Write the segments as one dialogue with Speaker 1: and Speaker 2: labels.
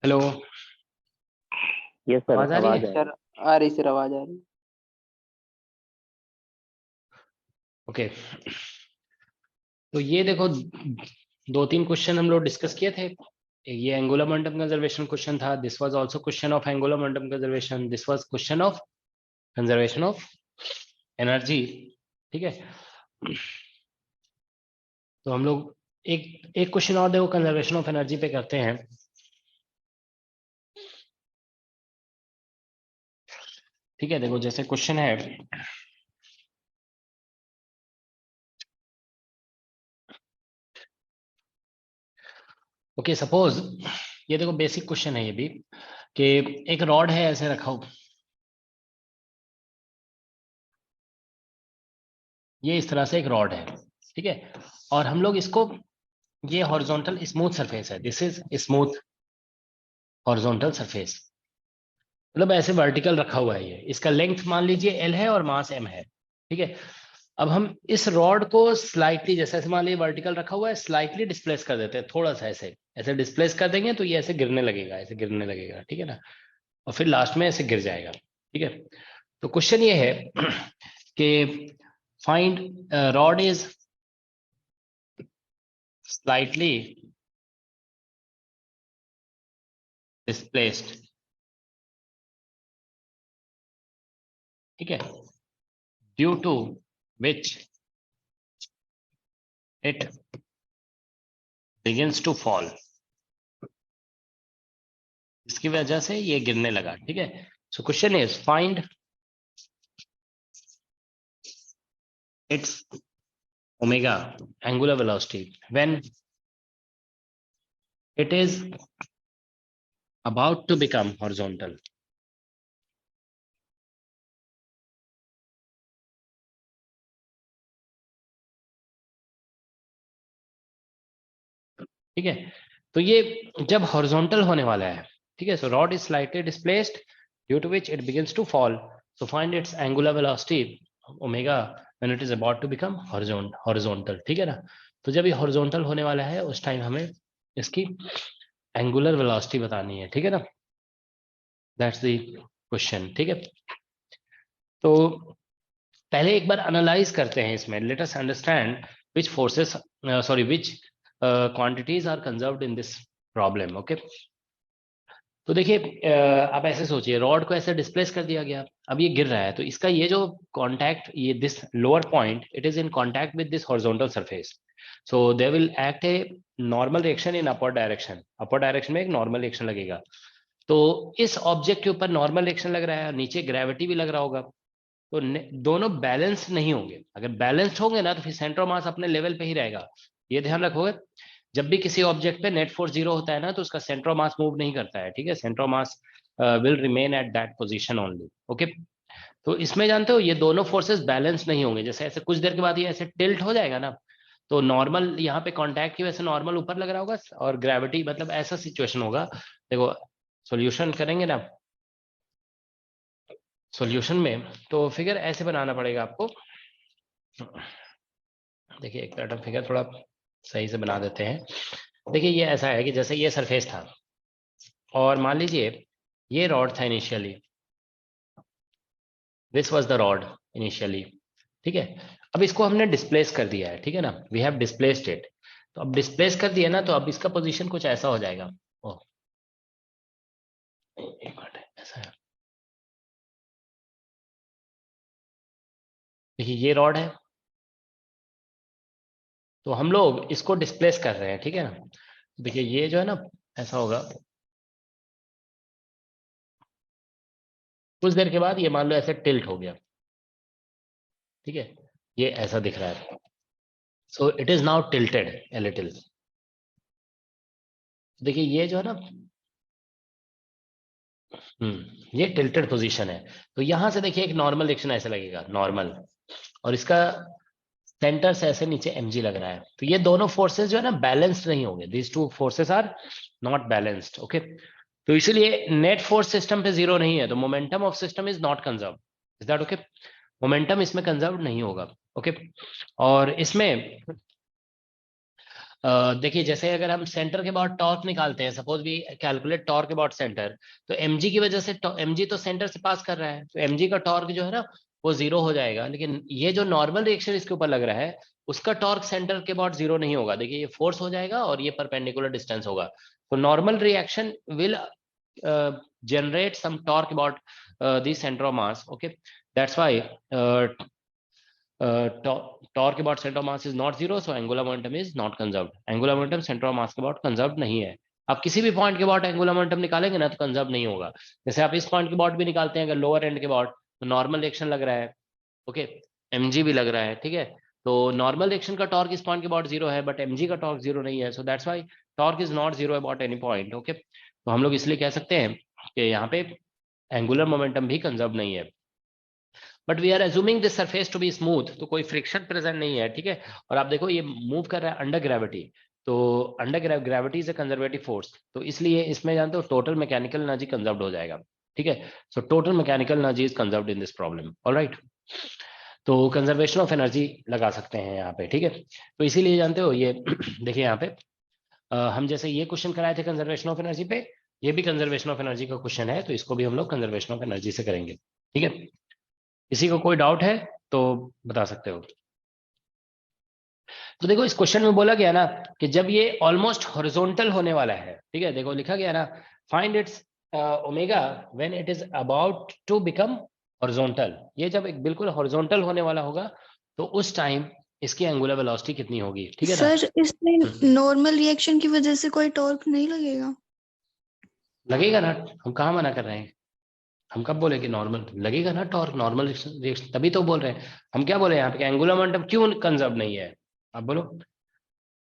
Speaker 1: Hello.
Speaker 2: Yes sir,
Speaker 1: आवाज आ रही
Speaker 2: आवाज
Speaker 1: है?
Speaker 2: सर आ रही, सर आवाज आ रही।
Speaker 1: ओके। तो ये देखो, दो तीन क्वेश्चन हम लोग डिस्कस किए थे। ये एंगुलर मोमेंटम कंजर्वेशन क्वेश्चन था। This was also question of angular momentum conservation. This was question of conservation of energy. ठीक है। तो हम लोग एक एक क्वेश्चन और देखो कंजर्वेशन ऑफ एनर्जी पे करते हैं। ठीक है, देखो जैसे क्वेश्चन है, ओके सपोज ये देखो बेसिक क्वेश्चन है ये भी, कि एक रॉड है ऐसे रखा हो, ये इस तरह से एक रॉड है। ठीक है, और हम लोग इसको, ये हॉरिजॉन्टल स्मूथ सरफेस है, this is smooth horizontal surface, मतलब ऐसे वर्टिकल रखा हुआ है। ये इसका लेंथ मान लीजिए एल है और मास एम है। ठीक है, अब हम इस रॉड को स्लाइटली, जैसे ऐसे मान लीजिए वर्टिकल रखा हुआ है, स्लाइटली डिस्प्लेस कर देते हैं, थोड़ा सा ऐसे ऐसे डिस्प्लेस कर देंगे तो ये ऐसे गिरने लगेगा, ऐसे गिरने लगेगा। ठीक है ना, और फिर लास्ट में ऐसे गिर जाएगा। ठीक है, तो क्वेश्चन ये है कि find rod is slightly displaced. ठीक है, due to which it begins to fall, इसकी वजह से ये गिरने लगा। ठीक है, so question is find its omega angular velocity when it is about to become horizontal. ठीक है, तो ये जब हॉरिजॉन्टल होने वाला है, ठीक है, so rod is slightly displaced due to which it begins to fall, so find its angular velocity omega when it is about to become horizontal. ठीक है ना, तो जब ये हॉरिजॉन्टल होने वाला है उस टाइम हमें इसकी एंगुलर वेलोसिटी बतानी है। ठीक है ना, दैट्स द क्वेश्चन। ठीक है, तो पहले एक बार एनालाइज करते हैं इसमें, let us understand which forces, sorry which quantities are conserved in this problem. Okay, तो देखिए आप ऐसे सोचिए, रॉड को ऐसे डिस्प्लेस कर दिया गया, अब ये गिर रहा है, तो इसका ये जो कांटेक्ट, ये this lower point, it is in contact with this horizontal surface, so they will act a normal reaction in upper direction. Upper direction में एक नॉर्मल रिएक्शन लगेगा, तो इस ऑब्जेक्ट के ऊपर नॉर्मल रिएक्शन लग रहा है, नीचे ग्रेविटी भी लग रहा होगा, तो दोनों बैलेंस नहीं होंगे। अगर बैलेंस्ड होंगे ना तो फिर सेंटर ऑफ मास अपने लेवल पे ही रहेगा। ये ध्यान रखोगे, जब भी किसी ऑब्जेक्ट पे नेट फोर्स जीरो होता है ना, तो उसका सेंटर ऑफ मास मूव नहीं करता है। ठीक है, centre of mass will remain at that position only. Okay, तो इसमें जानते हो ये दोनों फोर्सेस बैलेंस नहीं होंगे, जैसे ऐसे कुछ देर के बाद ये ऐसे टिल्ट हो जाएगा ना, तो नॉर्मल यहाँ पे कांटेक्ट की वजह से नॉर्मल ऊपर लग रहा होगा, और ग्रेविटी, मतलब ऐसा सिचुएशन होगा। देखो सॉल्यूशन करेंगे ना, सॉल्यूशन में तो फिगर ऐसे बनाना पड़ेगा आपको। देखिए एक पैटर्न फिगर थोड़ा सही से बना देते हैं। देखिए ये ऐसा है कि जैसे ये सरफेस था, और मान लीजिए ये रॉड था initially, this was the rod initially. ठीक है, अब इसको हमने डिस्प्लेस कर दिया है। ठीक है ना, वी हैव डिस्प्लेस्ड इट, तो अब डिस्प्लेस कर दिया ना, तो अब इसका पोजीशन कुछ ऐसा हो जाएगा। ओ एक मिनट, ऐसा है, देखिए ये रॉड है, तो हम लोग इसको डिस्प्लेस कर रहे हैं। ठीक है ना, देखिए ये जो है ना, ऐसा होगा, कुछ देर के बाद ये मान लो ऐसे टिल्ट हो गया। ठीक है, ये ऐसा दिख रहा है, so it is now tilted a little. देखिए ये जो है ना, ये टिल्टेड पोजीशन है, तो यहां से देखिए एक नॉर्मल रिएक्शन ऐसे लगेगा, नॉर्मल, और इसका सेंटर से ऐसे नीचे mg लग रहा है, तो ये दोनों फोर्सेस जो है ना बैलेंस्ड नहीं होंगे, these two forces are not balanced. Okay, तो इसीलिए नेट फोर्स सिस्टम पे जीरो नहीं है, तो momentum of system is not conserve, is that okay, momentum इसमें कंजर्व नहीं होगा। ओके, और इसमें देखिए जैसे अगर हम सेंटर के बाद टॉर्क निकालते हैं, suppose we calculate torque about centre, तो mg की वजह से mg तो सेंटर से पास कर रहा है, तो mg का टॉर्क जो है ना वो जीरो हो जाएगा। लेकिन ये जो नॉर्मल रिएक्शन इसके ऊपर लग रहा है, उसका टॉर्क सेंटर के बाद जीरो नहीं होगा। देखिए ये फोर्स हो जाएगा और ये परपेंडिकुलर डिस्टेंस होगा। तो normal reaction will generate some torque about the center of mass. Okay, that's why torque about center of mass is not zero, so angular momentum is not conserved. Angular momentum center of mass के about conserved नहीं है। आप किसी भी point के about angular momentum निकालेंगे ना तो कंजर्व नहीं होगा। जैसे आप इस पॉइंट के about भी निकालते हैं अगर लोअर एंड के about, तो नॉर्मल रिएक्शन लग रहा है, ओके, mg भी लग रहा है, ठीक है। तो नॉर्मल रिएक्शन का टॉर्क इस पॉइंट के about जीरो है, बट mg का टॉर्क जीरो नहीं है, so that's why torque is not zero about any point. Okay, तो हम लोग इसलिए कह सकते हैं कि यहाँ पे एंगुलर मोमेंटम भी कंजर्व नहीं है। But we are assuming this surface to be smooth, तो कोई फ्रिक्शन प्रेजेंट नहीं है, ठीक है। और आप देखो ये मूव कर रहा है अंडर ग्रेविटी, तो under gravity is a conservative force, तो इसलिए इसमें जानते हो टोटल मैकेनिकल एनर्जी कंजर्व्ड हो जाएगा, ठीक है। So total mechanical energy is conserved in this problem, alright. तो कंजर्वेशन ऑफ एनर्जी लगा सकते हैं यहाँ पे, ठीक है। तो इसीलिए जानते हो ये देखिए यहाँ पे हम जैसे ये क्वेश्चन कराए थे कंजर्वेशन ऑफ एनर्जी पे, ये भी कंजर्वेशन ऑफ एनर्जी का क्वेश्चन है, तो इसको भी हम लोग कंजर्वेशन ऑफ एनर्जी से करेंगे, ठीक है। किसी को कोई डाउट है तो बता सकते हो। तो देखो इस क्वेश्चन में बोला गया ना कि जब ये ऑलमोस्ट हॉरिजॉन्टल होने वाला है, ठीक है, देखो लिखा गया ना find its omega when it is about to become horizontal. ये जब एक बिल्कुल हॉरिजॉन्टल होने वाला होगा तो उस टाइम इसकी एंगुलर वेलोसिटी कितनी होगी, ठीक है ना।
Speaker 2: सर इसमें नॉर्मल रिएक्शन की वजह से कोई टॉर्क नहीं लगेगा?
Speaker 1: लगेगा ना, हम कहाँ मना कर रहे हैं, हम कब बोले कि नॉर्मल लगेगा ना टॉर्क, नॉर्मल रिएक्शन, तभी तो बोल रहे हैं। हम क्या बोले यहाँ पे एंगुलर मोमेंटम क्यों कंजर्व नहीं है, आप बोलो।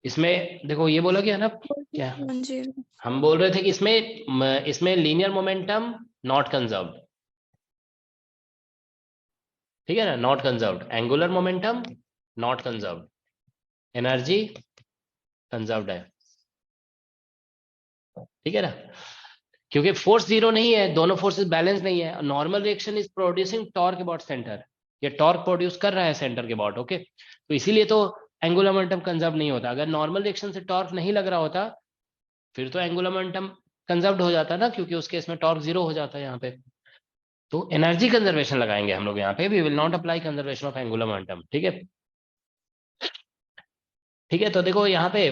Speaker 1: इसमें देखो ये बोला गया ना क्या,
Speaker 2: हाँ जी।
Speaker 1: हम बोल रहे थे कि इसमें लीनियर मोमेंटम नॉट कंजर्व्ड, ठीक है ना, not conserved, angular momentum not conserved, energy conserved है, ठीक है ना। क्योंकि फोर्स जीरो नहीं है, दोनों फोर्सेस बैलेंस नहीं है। Normal reaction is producing torque about centre, ये टॉर्क प्रोड्यूस कर रहा है सेंटर के अबाउट, ओके। तो इसीलिए तो एंगुलर मोमेंटम कंजर्व नहीं होता। अगर नॉर्मल रिएक्शन से टॉर्क नहीं लग रहा होता फिर तो एंगुलर मोमेंटम कंजर्व्ड हो जाता ना, क्योंकि उसके इसमें टॉर्क जीरो हो जाता है यहाँ पे। तो एनर्जी कंजर्वेशन लगाएंगे हम लोग यहाँ पे, we will not apply conservation of angular momentum, ठीक है। ठीक है, तो देखो यहाँ पे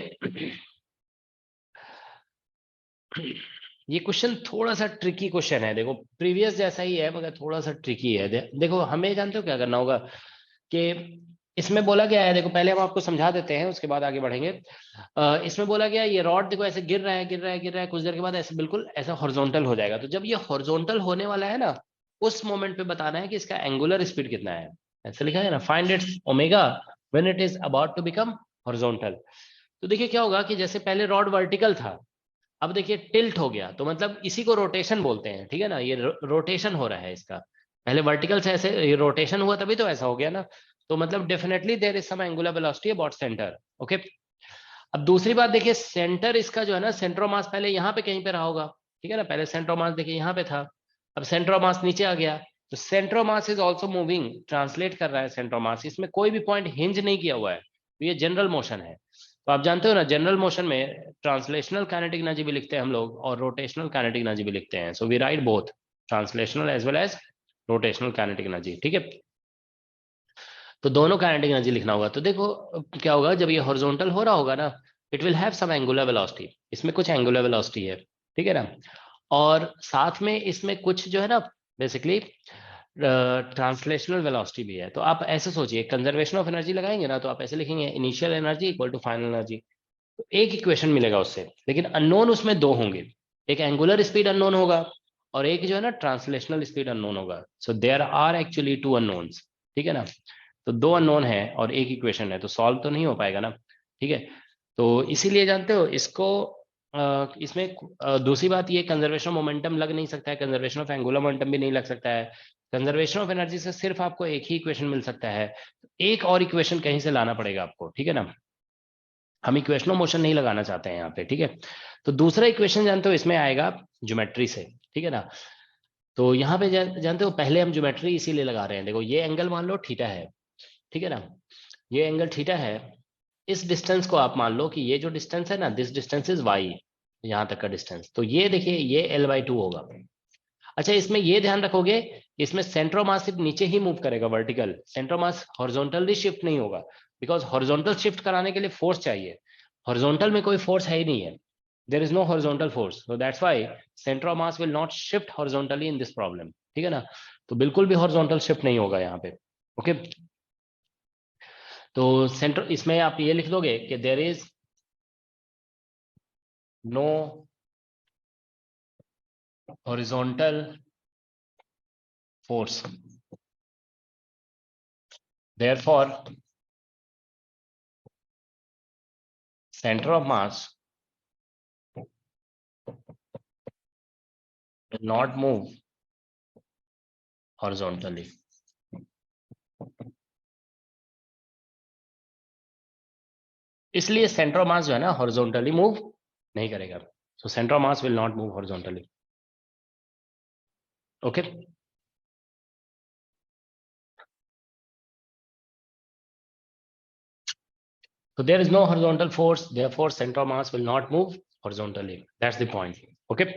Speaker 1: ये क्वेश्चन थोड़ा सा ट्रिकी क्वेश्चन है। देखो प्रीवियस जैसा ही है मगर थोड़ा सा ट्रिकी है। देखो हमें जानते हो क्या करना होगा कि इसमें बोला गया है, देखो पहले हम आपको समझा देते हैं उसके बाद आगे बढ़ेंगे। इसमें बोला गया है ये रॉड देखो ऐसे गिर रहा है गिर रहा है गिर रहा है, कुछ देर के बाद ऐसे बिल्कुल ऐसा हॉरिजॉन्टल हो जाएगा। तो जब ये हॉरिजॉन्टल होने वाला है ना उस मोमेंट पे बताना है कि इसका एंगुलर स्पीड कितना है। ऐसे लिखा है ना find its omega when it is about to become horizontal. तो देखिए क्या होगा कि जैसे पहले रॉड वर्टिकल था, अब देखिए टिल्ट हो गया, तो मतलब इसी को रोटेशन बोलते हैं, ठीक है ना। ये रोटेशन हो रहा है इसका, पहले वर्टिकल से ऐसे ये रोटेशन हुआ तभी तो ऐसा हो गया ना। तो मतलब definitely there is some angular velocity about centre, okay. अब दूसरी बात देखिए सेंटर इसका जो है ना सेंटर ऑफ मास पहले यहाँ पे कहीं पे रहा होगा, ठीक है ना। पहले सेंटर ऑफ मास देखिए यहाँ पे था, अब सेंटर ऑफ मास नीचे आ गया, तो centre of mass is also moving, translate कर रहा है सेंटर ऑफ मास। इसमें कोई भी पॉइंट हिंज नहीं किया हुआ है, तो ये जनरल मोशन है। तो आप जानते हो ना जनरल मोशन में ट्रांसलेशनल काइनेटिक एनर्जी भी लिखते हैं हम लोग और रोटेशनल काइनेटिक एनर्जी भी लिखते हैं। So we write both translational as well as rotational kinetic energy, ठीक है। तो दोनों काइनेटिक एनर्जी लिखना होगा। तो देखो क्या होगा जब ये हॉरिजॉन्टल हो रहा होगा ना it will have some angular velocity, इसमें कुछ एंगुलर वेलोसिटी है, ठीक है ना। और साथ में इसमें कुछ जो है ना बेसिकली ट्रांसलेशनल वेलोसिटी भी है। तो आप ऐसे सोचिए कंजर्वेशन ऑफ एनर्जी लगाएंगे ना तो आप ऐसे लिखेंगे initial energy equal to final energy. तो एक इक्वेशन मिलेगा उससे, लेकिन अननोन उसमें दो होंगे, एक एंगुलर स्पीड अननोन होगा और एक जो है ना ट्रांसलेशनल स्पीड अननोन होगा। So there are actually two unknowns, ठीक है ना। तो दो अननोन है और एक इक्वेशन है, तो सॉल्व तो नहीं हो पाएगा ना, ठीक है। तो इसीलिए जानते हो इसको इसमें दूसरी बात ये कंजर्वेशन ऑफ मोमेंटम लग नहीं सकता है, कंजर्वेशन ऑफ एंगुलर मोमेंटम भी नहीं लग सकता है। कंजर्वेशन ऑफ एनर्जी से सिर्फ आपको एक ही इक्वेशन मिल सकता है, एक और इक्वेशन कहीं से लाना पड़ेगा आपको, ठीक है ना। हम इक्वेशन ऑफ मोशन नहीं लगाना चाहते हैं यहाँ पे, ठीक है। तो दूसरा इक्वेशन जानते हो इसमें आएगा ज्योमेट्री से, ठीक है ना। तो यहाँ पे जानते हो पहले हम ज्योमेट्री इसीलिए लगा रहे हैं। देखो ये एंगल मान लो थीटा है, ठीक है ना, ये एंगल थीटा है, इस डिस्टेंस को आप मान लो कि ये जो डिस्टेंस है ना, दिस डिस्टेंस इज y, यहाँ तक का डिस्टेंस, तो ये देखिए ये L/2 होगा। अच्छा, इसमें ये ध्यान रखोगे, इसमें सेंटर ऑफ मास सिर्फ नीचे ही मूव करेगा, vertical, centre of mass horizontally shift नहीं होगा, बिकॉज हॉरिजॉन्टल शिफ्ट कराने के लिए फोर्स चाहिए, हॉरिजॉन्टल में कोई फोर्स है ही नहीं है, there is no horizontal force, so that's why centre of mass will not shift horizontally in this problem, ठीक है ना, तो बिल्कुल भी हॉरिजॉन्टल शिफ्ट नहीं होगा यहाँ पे। ओके, तो सेंटर, इसमें आप ये लिख दोगे कि there is no horizontal force, therefore center of mass will not move horizontally. इसलिए सेंटर ऑफ मास जो है ना हॉरिजॉन्टली मूव नहीं करेगा, so centre of mass will not move horizontally. Okay, so there is no horizontal force, therefore center of mass will not move horizontally, that's the point. Okay,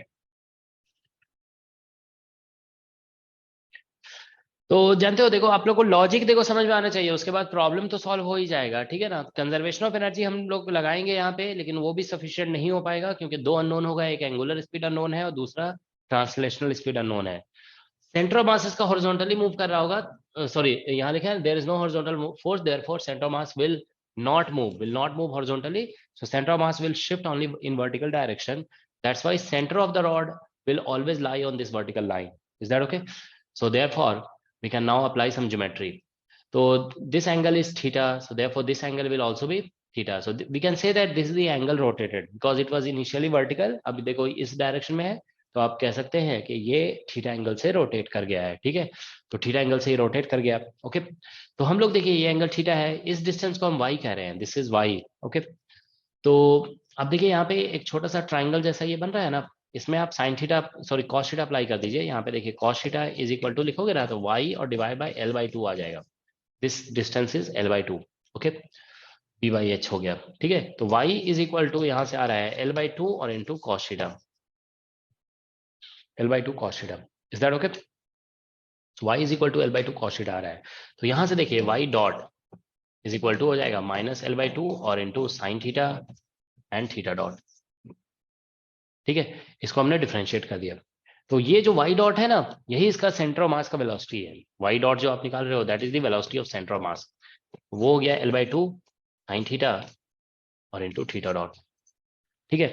Speaker 1: तो जानते हो, देखो आप लोग को लॉजिक देखो समझ में आना चाहिए, उसके बाद प्रॉब्लम तो सॉल्व हो ही जाएगा, ठीक है ना। कंजर्वेशन ऑफ एनर्जी हम लोग लगाएंगे यहाँ पे, लेकिन वो भी सफिशिएंट नहीं हो पाएगा, क्योंकि दो अननोन होगा, एक एंगुलर स्पीड अननोन है और दूसरा ट्रांसलेशनल स्पीड अननोन है। सेंटर ऑफ मास इसका हॉरिजॉन्टली मूव कर रहा होगा, सॉरी यहाँ लिखा है there is no horizontal force, therefore centre of mass will not move horizontally, so centre of mass will shift only in vertical direction, that's why centre of the rod will always lie on this vertical line, is that okay. So therefore we can now apply some geometry. So this angle is theta, so therefore this angle will also be theta, so we can say that this is the angle rotated because it was initially vertical, अभी देखो इस direction में है, तो आप कह सकते हैं कि ये थीटा एंगल से रोटेट कर गया है, ठीक है, तो थीटा एंगल से ही रोटेट कर गया। ओके, तो हम लोग देखिए ये एंगल थीटा है, इस डिस्टेंस को हम y कह रहे हैं, दिस इज y। ओके, तो अब देखिए यहाँ पे एक छोटा सा ट्राइंगल जैसा ये बन रहा है ना, इसमें आप sine theta, sorry cos theta apply कर दीजिए, यहाँ पे देखिए cos theta is equal to लिखोगे ना, तो y और डिवाइड बाय L/2 आ जाएगा, this distance is L/2। Okay, b/h हो गया, ठीक है, तो y इज इक्वल टू यहाँ से आ रहा है L/2 और into cos theta, L/2 cos theta, is that okay. y is equal to L/2 cos theta आ रहा है, तो यहाँ से देखिए y dot is equal to हो जाएगा माइनस L/2 और into sine theta and theta dot, ठीक है, इसको हमने डिफरेंशिएट कर दिया। तो ये जो y डॉट है ना, यही इसका सेंटर ऑफ मास का वेलोसिटी है, y डॉट जो आप निकाल रहे हो that is the velocity of centre of मास, वो हो गया L/2 साइन थीटा और इंटू थीटा डॉट, ठीक है।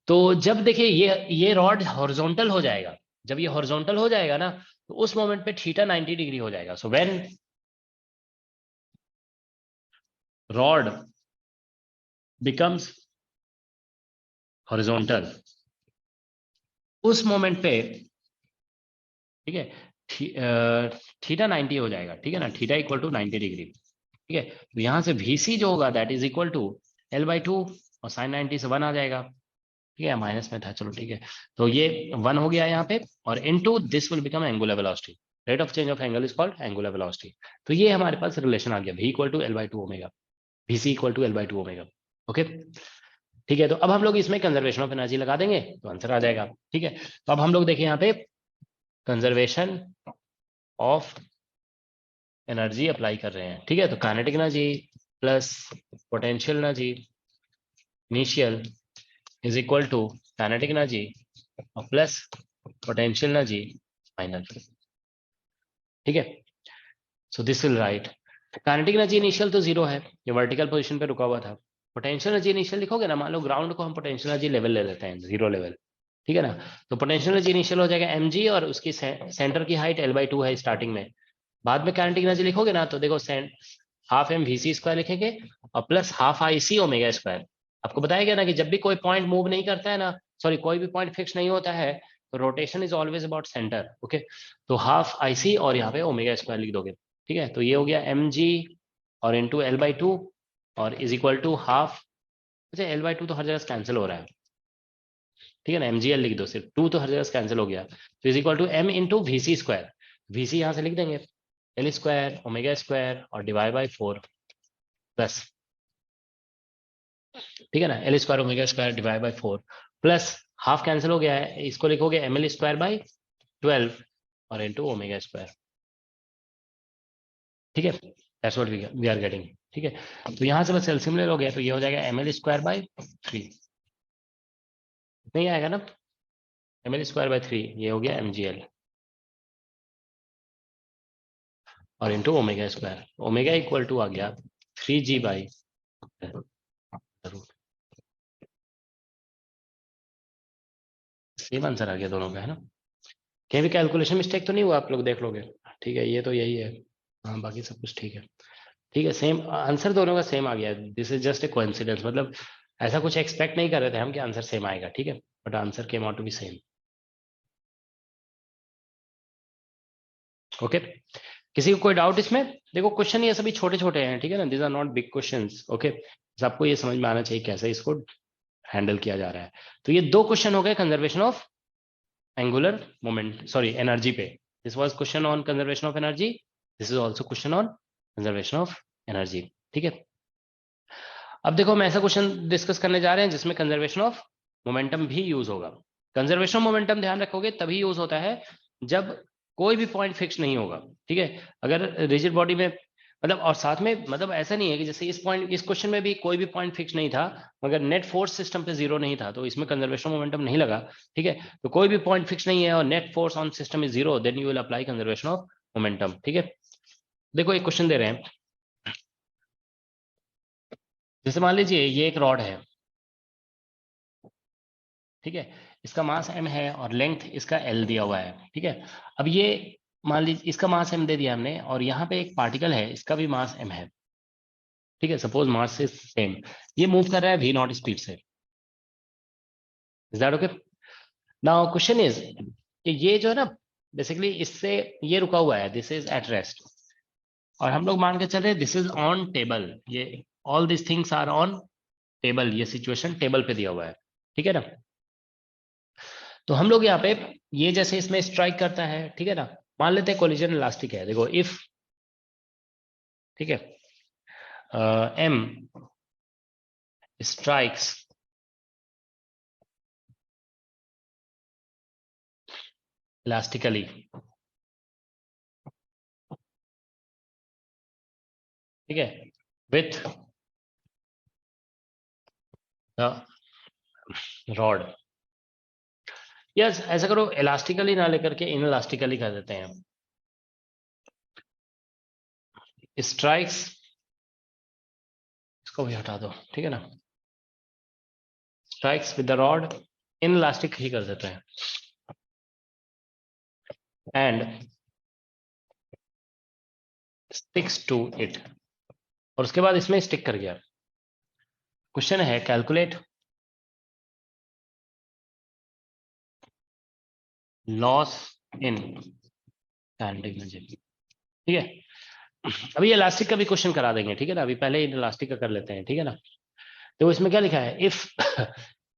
Speaker 1: तो जब देखिए ये रॉड हॉरिजॉन्टल हो जाएगा, जब ये हॉरिजॉन्टल हो जाएगा ना, तो उस मोमेंट पे थीटा 90 डिग्री हो जाएगा, so when rod becomes horizontal, उस मोमेंट पे, ठीक है, थीटा 90 हो जाएगा, ठीक है ना, थीटा इक्वल टू 90 डिग्री, ठीक है, तो यहां से VC जो होगा that is equal to L/2 और साइन 90 से 1 आ जाएगा, ठीक है, माइनस में था, चलो ठीक है, तो ये 1 हो गया यहाँ पे, और into this will become angular velocity, rate of change of angle is called angular velocity. तो ये हमारे पास रिलेशन आ गया, V equal to L/2 omega, VC equal to L/2 omega. Okay, ठीक है, तो अब हम लोग इसमें कंजर्वेशन ऑफ एनर्जी लगा देंगे तो आंसर आ जाएगा, ठीक है। तो अब हम लोग देखें यहाँ पे कंजर्वेशन ऑफ एनर्जी अप्लाई कर रहे हैं, ठीक है, तो kinetic energy plus potential energy initial is equal to kinetic energy और प्लस पोटेंशियल एनर्जी फाइनल, ठीक है। So this will write kinetic energy initial तो 0 है, ये वर्टिकल पोजीशन पे रुका हुआ था, पोटेंशियल एनर्जी इनिशियल लिखोगे ना, मान लो ग्राउंड को हम पोटेंशियल एनर्जी लेवल ले लेते हैं, 0 लेवल, ठीक है ना, तो पोटेंशियल एनर्जी इनिशियल हो जाएगा mg और उसकी सेंटर की हाइट L/2 है स्टार्टिंग में, बाद में काइनेटिक एनर्जी लिखोगे ना, तो देखो हाफ mvc² लिखेंगे और plus half IC omega square. आपको बताया गया ना कि जब भी कोई पॉइंट मूव नहीं करता है ना, सॉरी कोई भी पॉइंट फिक्स नहीं होता है, तो rotation is always about centre, okay, तो हाफ IC और यहाँ पे ओमेगा स्क्वायर लिख दोगे, ठीक है, तो ये हो गया mg और इंटू L/2 और इज इक्वल टू हाफ, अच्छा L/2 तो हर जगह कैंसिल हो रहा है, ठीक है ना, mgl लिख दो, सिर्फ 2 तो हर जगह कैंसिल हो गया, तो is equal to m into VC², VC यहाँ से लिख देंगे L² ओमेगा स्क्वायर और डिवाइड बाई 4 प्लस ठीक है ना, L square omega square divide by 4 plus half cancel हो गया है, इसको लिखोगे एम एल स्क्वायर बाई 12 और इंटू ओमेगा स्क्वायर। ठीक है, that's what we are getting. ठीक है, तो यहां से बस एलसीएम ले लोगे तो ये हो जाएगा एम एल स्क्वायर बाई 3, नहीं आएगा ना, एम एल स्क्वायर बाई 3 ये हो गया एम जी एल और into omega square, omega equal to आ गया 3g बाई, सेम आंसर आ गया दोनों का, है ना। कहीं भी कैलकुलेशन मिस्टेक तो नहीं हुआ, आप लोग देख लोगे। ठीक है, ये तो यही है, हाँ बाकी सब कुछ ठीक है। ठीक है, सेम आंसर दोनों का सेम आ गया, this is just a coincidence, मतलब ऐसा कुछ एक्सपेक्ट नहीं कर रहे थे हम कि आंसर सेम आएगा। ठीक है, but answer came out to be same. Okay, किसी को कोई डाउट इसमें? देखो क्वेश्चन ये सभी छोटे छोटे हैं, ठीक है ना, these are not big questions. Okay, आपको ये समझ में आना चाहिए कैसे इसको हैंडल किया जा रहा है। तो ये दो क्वेश्चन हो गए conservation of angular moment, sorry energy पे। This was question on conservation of energy, this is also question on conservation of energy. ठीक है, अब देखो हम ऐसा क्वेश्चन डिस्कस करने जा रहे हैं जिसमें कंजर्वेशन ऑफ मोमेंटम भी यूज होगा। कंजर्वेशन ऑफ मोमेंटम ध्यान रखोगे तभी यूज होता है जब कोई भी पॉइंट फिक्स नहीं होगा। ठीक है, अगर रिजिड बॉडी में मतलब, और साथ में मतलब ऐसा नहीं है कि जैसे इस क्वेश्चन में भी कोई भी पॉइंट फिक्स नहीं था मगर नेट फोर्स सिस्टम पे जीरो नहीं था तो इसमें कंजर्वेशन मोमेंटम नहीं लगा। ठीक है, तो कोई भी पॉइंट फिक्स नहीं है और net force on system is zero, then you will apply conservation of momentum. ठीक है, देखो एक क्वेश्चन दे रहे हैं, जैसे मान लीजिए ये एक रॉड है, ठीक है, इसका मास m है और लेंथ इसका l दिया हुआ है। ठीक है, अब ये मान लीजिए इसका मास m दे दिया हमने और यहाँ पे एक पार्टिकल है इसका भी मास m है। ठीक है, सपोज मास इज सेम, ये मूव कर रहा है v नॉट स्पीड से। Is that okay? Now question is कि ये जो है ना बेसिकली इससे ये रुका हुआ है, दिस इज एट रेस्ट, और हम लोग मान के चल रहे दिस इज ऑन टेबल, ये all this things are on table, ये सिचुएशन टेबल पे दिया हुआ है। ठीक है ना, तो हम लोग यहाँ पे ये जैसे इसमें स्ट्राइक करता है, ठीक है ना, मान लेते हैं कोलिजन इलास्टिक है, देखो इफ, ठीक है, एम स्ट्राइक्स इलास्टिकली, ठीक है, विथ द रॉड, यस ऐसा करो इलास्टिकली ना लेकर के इन इलास्टिकली कर देते हैं, स्ट्राइक्स, इसको भी हटा दो, ठीक है ना, strikes with the rod, inelastic ही कर देते हैं, एंड स्टिक्स टू इट, और उसके बाद इसमें स्टिक कर गया। क्वेश्चन है calculate loss in kinetic energy. ठीक है, अभी इलास्टिक का भी क्वेश्चन करा देंगे, ठीक है ना, अभी पहले इलास्टिक का कर लेते हैं। ठीक है ना, तो इसमें क्या लिखा है, इफ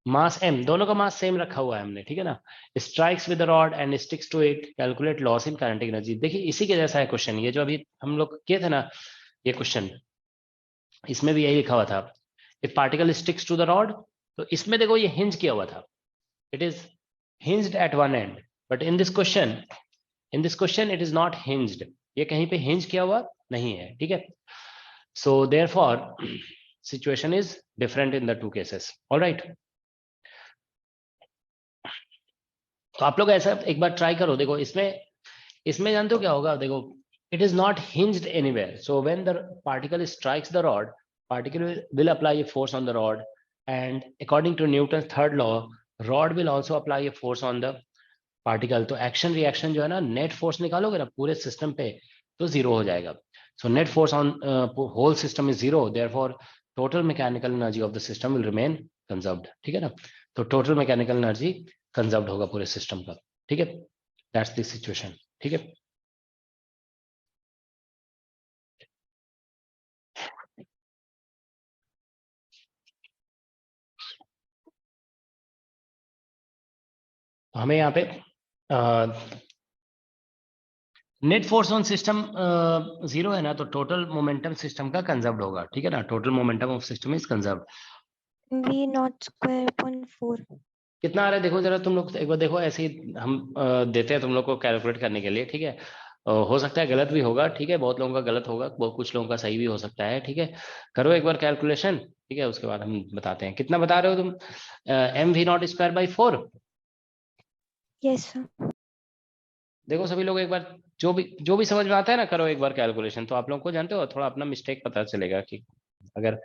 Speaker 1: मास m, दोनों का मास सेम रखा हुआ है हमने, ठीक है ना, strikes with the rod and sticks to it, calculate loss in kinetic energy. देखिए इसी के जैसा है क्वेश्चन, ये जो अभी हम लोग किए थे ना ये क्वेश्चन, इसमें भी यही लिखा हुआ था, if particle sticks to the rod, तो इसमें देखो ये हिंज किया हुआ था, it is hinged at one end, but in this question it is not hinged, ये कहीं पे हिंज किया हुआ नहीं है। ठीक है, so therefore situation is different in the two cases. Alright, तो आप लोग ऐसा एक बार ट्राई करो, देखो इसमें इसमें जानते हो क्या होगा, देखो it is not hinged anywhere, so when the particle strikes the rod, particle will apply a force on the rod, and according to Newton's third law, rod will also apply a force on the particle। तो action reaction जो है ना, net force निकालोगे ना पूरे system पे तो zero हो जाएगा। सो net force on whole system is zero, therefore total mechanical energy of the system will remain conserved. ठीक है ना, तो टोटल मैकेनिकल एनर्जी कंजर्व्ड होगा पूरे सिस्टम का। ठीक है, दैट्स द सिचुएशन। ठीक है, हमें यहाँ पे net force on system zero है ना, तो टोटल मोमेंटम सिस्टम का कंजर्व्ड होगा। ठीक है ना, total momentum of system is conserved.
Speaker 3: V naught square upon 4.
Speaker 1: कितना आ रहा है देखो जरा, तुम लोग एक बार देखो, ऐसे ही हम देते हैं तुम लोग को कैलकुलेट करने के लिए, ठीक है। हो सकता है गलत भी होगा, ठीक है, बहुत लोगों का गलत होगा, बहुत कुछ लोगों का सही भी हो सकता है, ठीक है। करो एक बार कैलकुलेशन, ठीक है, उसके बाद हम बताते हैं। कितना बता रहे हो तुम? mv0 square by 4।
Speaker 3: Yes sir.
Speaker 1: देखो सभी लोग एक बार, जो भी समझ में आता है ना, करो एक बार कैलकुलेशन, तो आप लोगों को जानते हो थोड़ा अपना मिस्टेक पता चलेगा कि अगर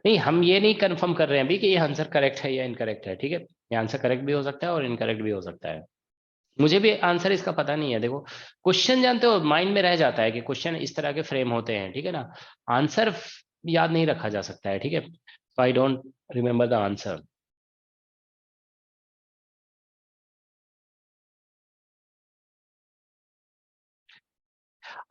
Speaker 1: नहीं, हम ये नहीं कंफर्म कर रहे हैं अभी कि ये आंसर करेक्ट है या इनकरेक्ट है, ठीक है। ये आंसर करेक्ट भी हो सकता है और इनकरेक्ट भी हो सकता है। मुझे भी आंसर इसका पता नहीं है। देखो क्वेश्चन जानते हो, माइंड में रह जाता है कि क्वेश्चन इस तरह के फ्रेम होते हैं, ठीक है ना। आंसर याद नहीं रखा जा सकता है, ठीक है। So I don't remember the answer.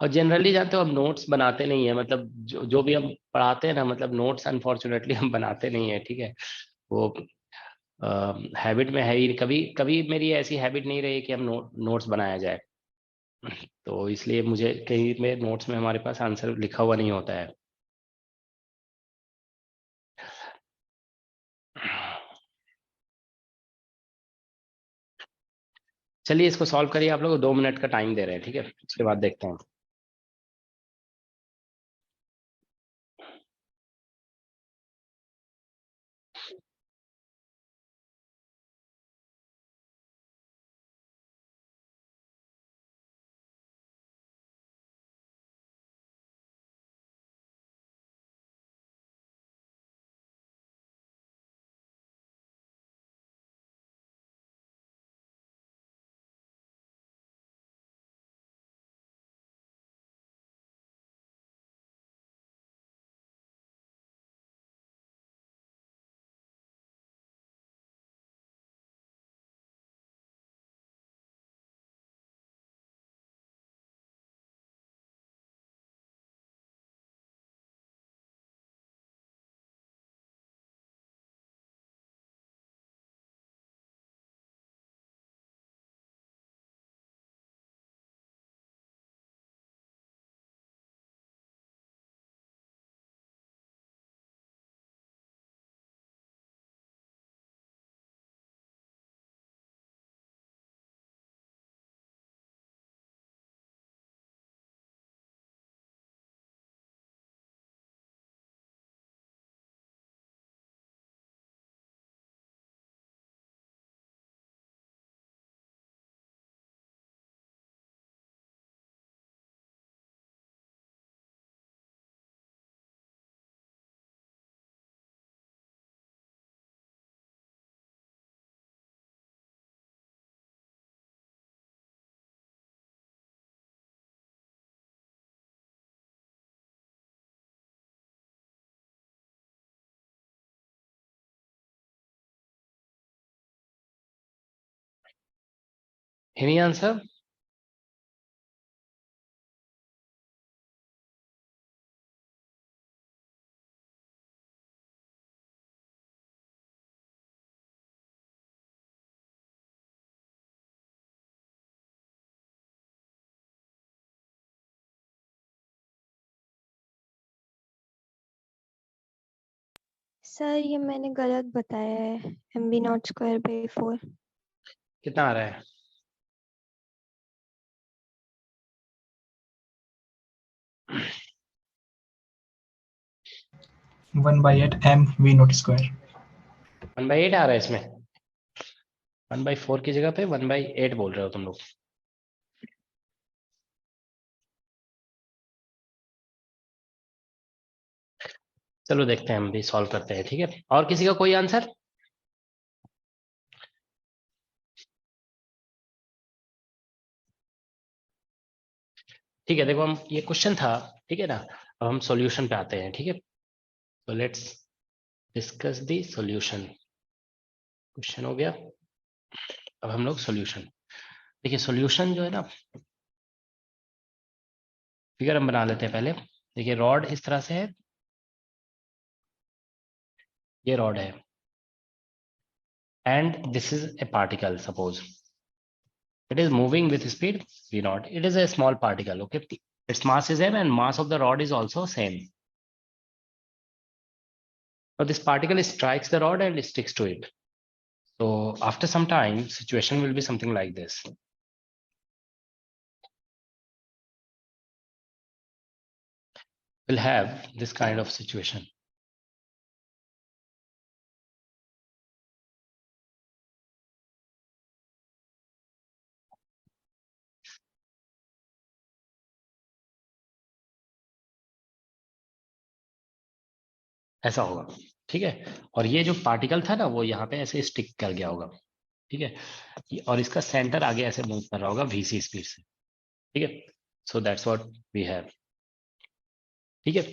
Speaker 1: और जनरली जानते हो हम नोट्स बनाते नहीं है, मतलब जो भी हम पढ़ाते हैं ना, मतलब नोट्स अनफॉर्चुनेटली हम बनाते नहीं है, ठीक है। वो हैबिट में है ही, कभी कभी मेरी ऐसी हैबिट नहीं रही कि हम नोट्स बनाया जाए। तो इसलिए मुझे कहीं में नोट्स में हमारे पास आंसर लिखा हुआ नहीं होता है। चलिए इसको सॉल्व करिए, आप लोग 2 मिनट का टाइम दे रहे हैं, ठीक है, उसके बाद देखते हैं। Any answer?
Speaker 3: सर ये मैंने गलत बताया है, mv naught square by 4.
Speaker 1: कितना आ रहा है?
Speaker 4: One by eight M we not square.
Speaker 1: 1/8 आ रहा है इसमें। 1/4 की जगह पे 1/8 बोल रहे हो तुम लोग। चलो देखते हैं, हम भी सॉल्व करते हैं, ठीक है। और किसी का कोई आंसर? ठीक है, देखो हम, ये क्वेश्चन था, ठीक है ना। अब हम सॉल्यूशन पे आते हैं, ठीक है। तो let's discuss the solution. Question हो गया, अब हम लोग सॉल्यूशन। देखिए सॉल्यूशन जो है ना, फिगर हम बना लेते हैं पहले। देखिए रॉड इस तरह से है, ये रॉड है, and this is a particle, suppose it is moving with speed v naught. It is a small particle, okay. Its mass is m and mass of the rod is also same. Now this particle strikes the rod and sticks to it. So after some time, situation will be something like this. We'll have this kind of situation. ऐसा होगा, ठीक है। और ये जो particle था ना वो यहाँ पे ऐसे स्टिक कर गया होगा, ठीक है। और इसका सेंटर आगे ऐसे मूव कर रहा होगा VC स्पीड से, ठीक है। So that's what we have, ठीक है।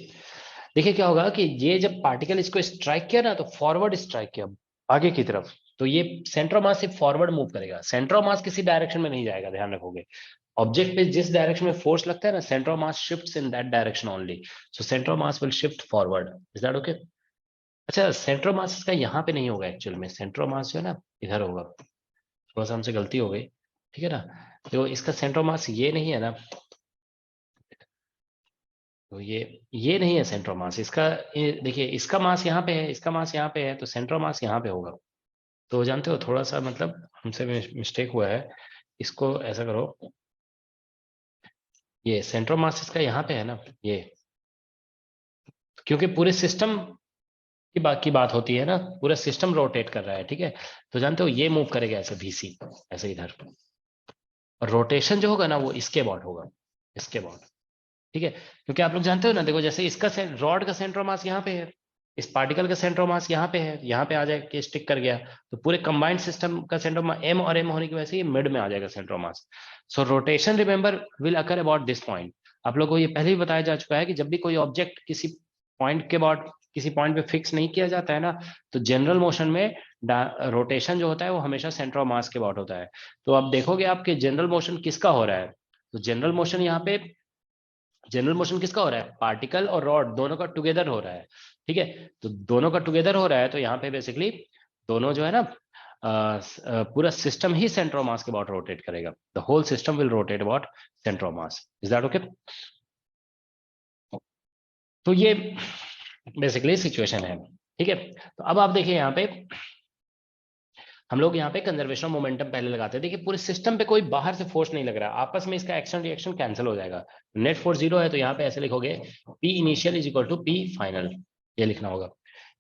Speaker 1: देखिए क्या होगा कि ये जब पार्टिकल इसको स्ट्राइक किया ना तो फॉरवर्ड स्ट्राइक किया आगे की तरफ, तो ये सेंटर ऑफ मास से फॉरवर्ड मूव करेगा। सेंटर ऑफ मास किसी डायरेक्शन में नहीं जाएगा, ध्यान रखोगे। ऑब्जेक्ट पे जिस डायरेक्शन में फोर्स लगता है ना, centre of mass shifts in that direction only. So centre of mass will shift forward. Is that okay? अच्छा, सेंटर ऑफ मास इसका यहाँ पे नहीं होगा एक्चुअल में। सेंटर ऑफ मास जो है ना इधर होगा। थोड़ा सा हमसे गलती हो गई, ठीक है ना। तो इसका सेंटर ऑफ मास ये नहीं है ना, तो ये नहीं है सेंटर ऑफ मास इसका। देखिए इसका मास यहाँ पे है, इसका मास यहाँ पे है, तो सेंटर ऑफ मास यहाँ पे होगा। तो जानते हो थोड़ा सा मतलब हमसे मिस्टेक हुआ है। इसको ऐसा करो, ये सेंटर ऑफ मास इसका यहाँ पे है ना, ये क्योंकि पूरे सिस्टम की बात होती है ना, पूरा सिस्टम रोटेट कर रहा है, ठीक है। तो जानते हो ये मूव करेगा ऐसे VC, ऐसे इधर। और रोटेशन जो होगा ना वो इसके अबाउट होगा, इसके अबाउट, ठीक है। क्योंकि आप लोग जानते हो ना, देखो जैसे इसका रॉड का सेंटर ऑफ मास यहाँ पे है, इस पार्टिकल का सेंटर ऑफ मास यहाँ पे है, यहाँ पे आ जाए स्टिक कर गया, तो पूरे कंबाइंड सिस्टम का सेंटर ऑफ मास M और M होने की वजह से ये मिड में आ जाएगा centre of mass. So rotation remember will occur about this point. आप लोगों को ये पहले भी बताया जा चुका है कि जब भी कोई ऑब्जेक्ट किसी पॉइंट के अबाउट किसी पॉइंट पे फिक्स नहीं किया जाता है ना, तो जनरल मोशन में रोटेशन जो होता है वो हमेशा सेंटर ऑफ मास के अबाउट होता है। तो आप देखोगे आपके जनरल मोशन किसका हो रहा है, तो जनरल मोशन यहाँ पे जनरल मोशन किसका हो रहा है, पार्टिकल और रॉड दोनों का टुगेदर हो रहा है, ठीक है। तो दोनों का टुगेदर हो रहा है, तो यहाँ पे बेसिकली दोनों जो है ना पूरा सिस्टम ही सेंटर ऑफ मास के अबाउट रोटेट करेगा। The whole system will rotate about centre of mass. Is that okay? तो ये बेसिकली सिचुएशन है, ठीक है। तो अब आप देखिए यहाँ पे हम लोग यहाँ पे कंजर्वेशन ऑफ मोमेंटम पहले लगाते हैं। देखिए पूरे सिस्टम पे कोई बाहर से फोर्स नहीं लग रहा है, आपस में इसका एक्शन रिएक्शन कैंसिल हो जाएगा। नेट फोर्स 0 है, तो यहाँ पे ऐसे लिखोगे P initial is equal to P final, ये लिखना होगा।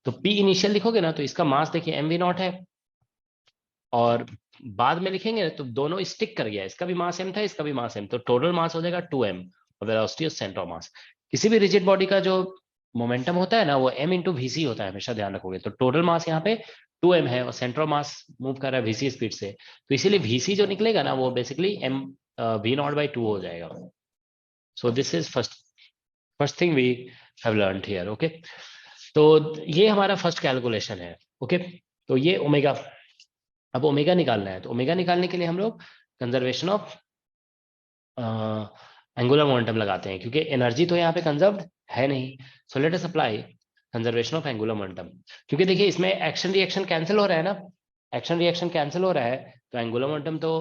Speaker 1: तो P इनिशियल लिखोगे ना तो इसका मास देखिए mv0 है, और बाद में लिखेंगे तो दोनों स्टिक कर गया, इसका भी मास m था, इसका भी मास m, तो टोटल मास हो जाएगा 2m और वेलोसिटी ऑफ सेंटर ऑफ मास। किसी भी रिजिड बॉडी का जो मोमेंटम होता है ना वो m इंटू VC होता है, हमेशा ध्यान रखोगे। तो टोटल मास यहाँ पे 2m है और सेंटर ऑफ मास मूव कर रहा है VC स्पीड से, तो इसीलिए VC जो निकलेगा ना वो बेसिकली m v0/2 हो जाएगा। So this is first thing we have learned here, okay. तो ये हमारा फर्स्ट कैलकुलेशन है, ओके। तो ये ओमेगा, अब ओमेगा निकालना है, तो ओमेगा निकालने के लिए हम लोग कंजर्वेशन ऑफ एंगुलर मोमेंटम लगाते हैं, क्योंकि एनर्जी तो यहाँ पे कंजर्व्ड है नहीं। So let us apply conservation of angular momentum. क्योंकि देखिए इसमें एक्शन रिएक्शन कैंसिल हो रहा है ना, एक्शन रिएक्शन कैंसिल हो रहा है, तो एंगुलर मोमेंटम तो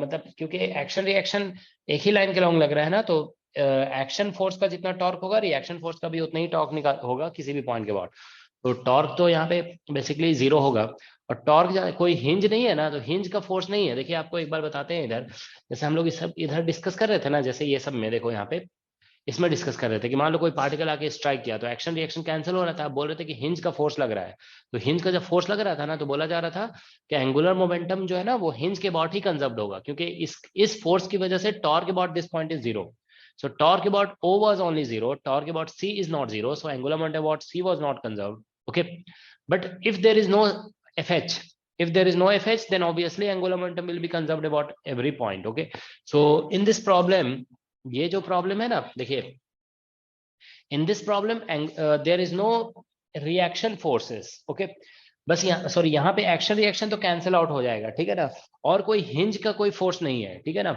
Speaker 1: मतलब क्योंकि एक्शन रिएक्शन एक ही लाइन के लॉन्ग लग रहा है ना, तो एक्शन फोर्स का जितना टॉर्क होगा रिएक्शन फोर्स का भी उतना ही टॉर्क होगा किसी भी पॉइंट के बाद। तो टॉर्क तो यहाँ पे बेसिकली 0 होगा। और टॉर्क कोई हिंज नहीं है ना, तो हिंज का फोर्स नहीं है। देखिए आपको एक बार बताते हैं इधर, जैसे हम लोग सब इधर डिस्कस कर रहे थे ना, जैसे ये सब में देखो यहाँ पे इसमें डिस्कस कर रहे थे कि मान लो कोई पार्टिकल आके स्ट्राइक किया तो एक्शन रिएक्शन कैंसिल हो रहा था। बोल रहे थे कि हिंज का फोर्स लग रहा है, तो हिंज का जब फोर्स लग रहा था ना तो बोला जा रहा था कि एंगुलर मोमेंटम जो है ना वो हिंज के अबाउट ही कंजर्व्ड होगा, क्योंकि इस फोर्स की वजह से torque about this point is 0। So torque about O was only 0, torque about C is not 0, so angular momentum about C was not conserved, okay. But if there is no FH, if there is no FH, then obviously angular momentum will be conserved about every point, okay. So in this problem, ये जो problem है ना, देखिए in this problem there is no reaction forces, okay. बस यहाँ sorry यहाँ पे action reaction तो कैंसिल आउट हो जाएगा, ठीक है ना, और कोई हिंज का कोई फोर्स नहीं है, ठीक है ना।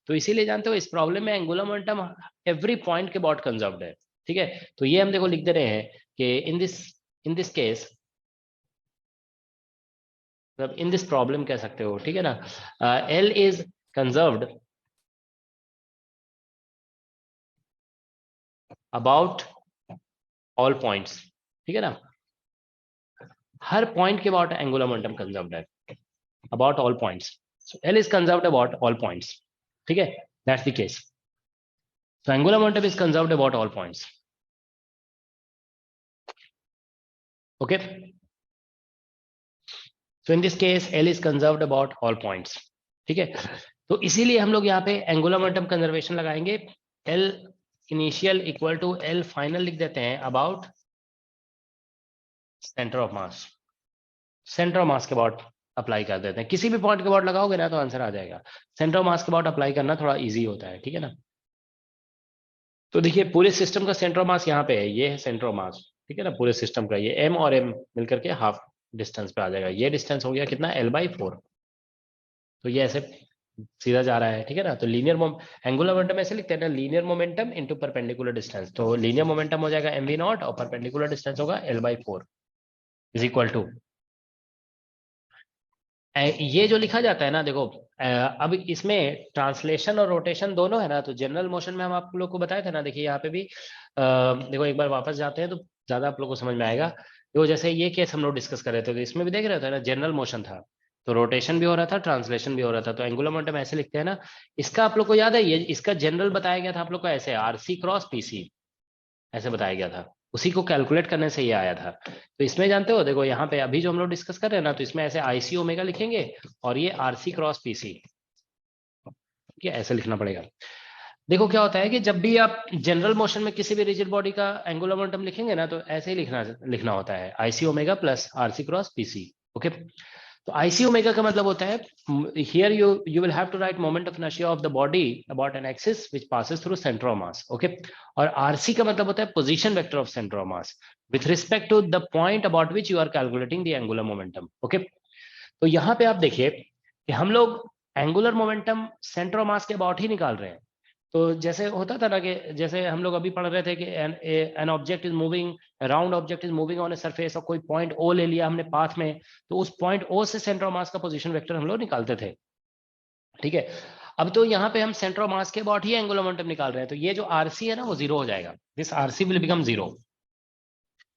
Speaker 1: तो इसीलिए जानते हो इस प्रॉब्लम में एंगुलर मोमेंटम एवरी पॉइंट के अबाउट कंजर्व्ड है, ठीक है। तो ये हम देखो लिख दे रहे हैं कि इन दिस केस, मतलब इन दिस प्रॉब्लम कह सकते हो, ठीक है ना, L is conserved about all points, ठीक है ना। हर पॉइंट के अबाउट एंगुलर मोमेंटम कंजर्व्ड है, about all points. So L is conserved about all points. ठीक है, that's the case. So angular momentum is conserved about all points. Okay. So in this case L is conserved about all points. ठीक है, तो इसीलिए हम लोग यहाँ पे एंगुलर मोमेंटम कंजर्वेशन लगाएंगे. L initial equal to L final लिख देते हैं about centre of mass. Centre of mass के अबाउट अप्लाई कर देते हैं. किसी भी पॉइंट के अबाउट लगाओगे ना तो आंसर आ जाएगा. सेंटर ऑफ मास के अबाउट अप्लाई करना थोड़ा इजी होता है. ठीक है ना. तो देखिए पूरे सिस्टम का सेंटर ऑफ मास यहाँ पे है, ये है सेंटर ऑफ मास. ठीक है ना, पूरे सिस्टम का ये m और m मिलकर के हाफ डिस्टेंस पे आ जाएगा. ये डिस्टेंस हो गया कितना, L/4. तो ये ऐसे सीधा जा रहा है. ठीक है ना. तो लीनियर एंगुलर मोमेंटम ऐसे लिखते हैं ना, linear momentum into perpendicular distance. तो लीनियर मोमेंटम हो जाएगा mv0 और परपेंडिकुलर डिस्टेंस होगा L/4 इज इक्वल टू. ये जो लिखा जाता है ना, देखो अब इसमें ट्रांसलेशन और रोटेशन दोनों है ना. तो जनरल मोशन में हम आप लोग को बताए थे ना, देखिए यहाँ पे भी देखो एक बार वापस जाते हैं तो ज्यादा आप लोग को समझ में आएगा. देखो जैसे ये केस हम लोग डिस्कस कर रहे थे तो इसमें भी देख रहे थे ना, जनरल मोशन था तो रोटेशन भी हो रहा था, ट्रांसलेशन भी हो रहा था. तो एंगुलर मोमेंटम ऐसे लिखते हैं ना. इसका आप लोग को याद है, ये इसका जनरल बताया गया था आप लोग को ऐसे, RC क्रॉस PC ऐसे बताया गया था. उसी को कैलकुलेट करने से ये आया था. तो इसमें जानते हो, देखो यहाँ पे अभी जो हम लोग डिस्कस कर रहे हैं ना, तो इसमें ऐसे IC ओमेगा लिखेंगे और ये RC क्रॉस PC. ठीक है, ऐसे लिखना पड़ेगा. देखो क्या होता है कि जब भी आप जनरल मोशन में किसी भी रिजिड बॉडी का एंगुलर मोमेंटम लिखेंगे ना, तो ऐसे ही लिखना होता है, IC omega plus RC cross PC. Okay. तो IC ओमेगा का मतलब होता है, here you will have to write moment of inertia of the body about an axis which passes through center of mass. Okay. और RC का मतलब होता है position vector of center of mass with respect to the point about which you are calculating the angular momentum. Okay. तो यहाँ पे आप देखिए कि हम लोग angular momentum centre of mass के अबाउट ही निकाल रहे हैं. तो जैसे होता था ना कि जैसे हम लोग अभी पढ़ रहे थे कि an object is moving, round object is moving on a surface, और कोई पॉइंट O ले लिया हमने पाथ में, तो उस पॉइंट O से सेंटर ऑफ मास का पोजीशन वेक्टर हम लोग निकालते थे. ठीक है. अब तो यहाँ पे हम सेंटर ऑफ मास के अबाउट ही एंगुलर मोमेंटम निकाल रहे हैं. तो ये जो RC है ना वो 0 हो जाएगा. दिस RC विल बिकम 0,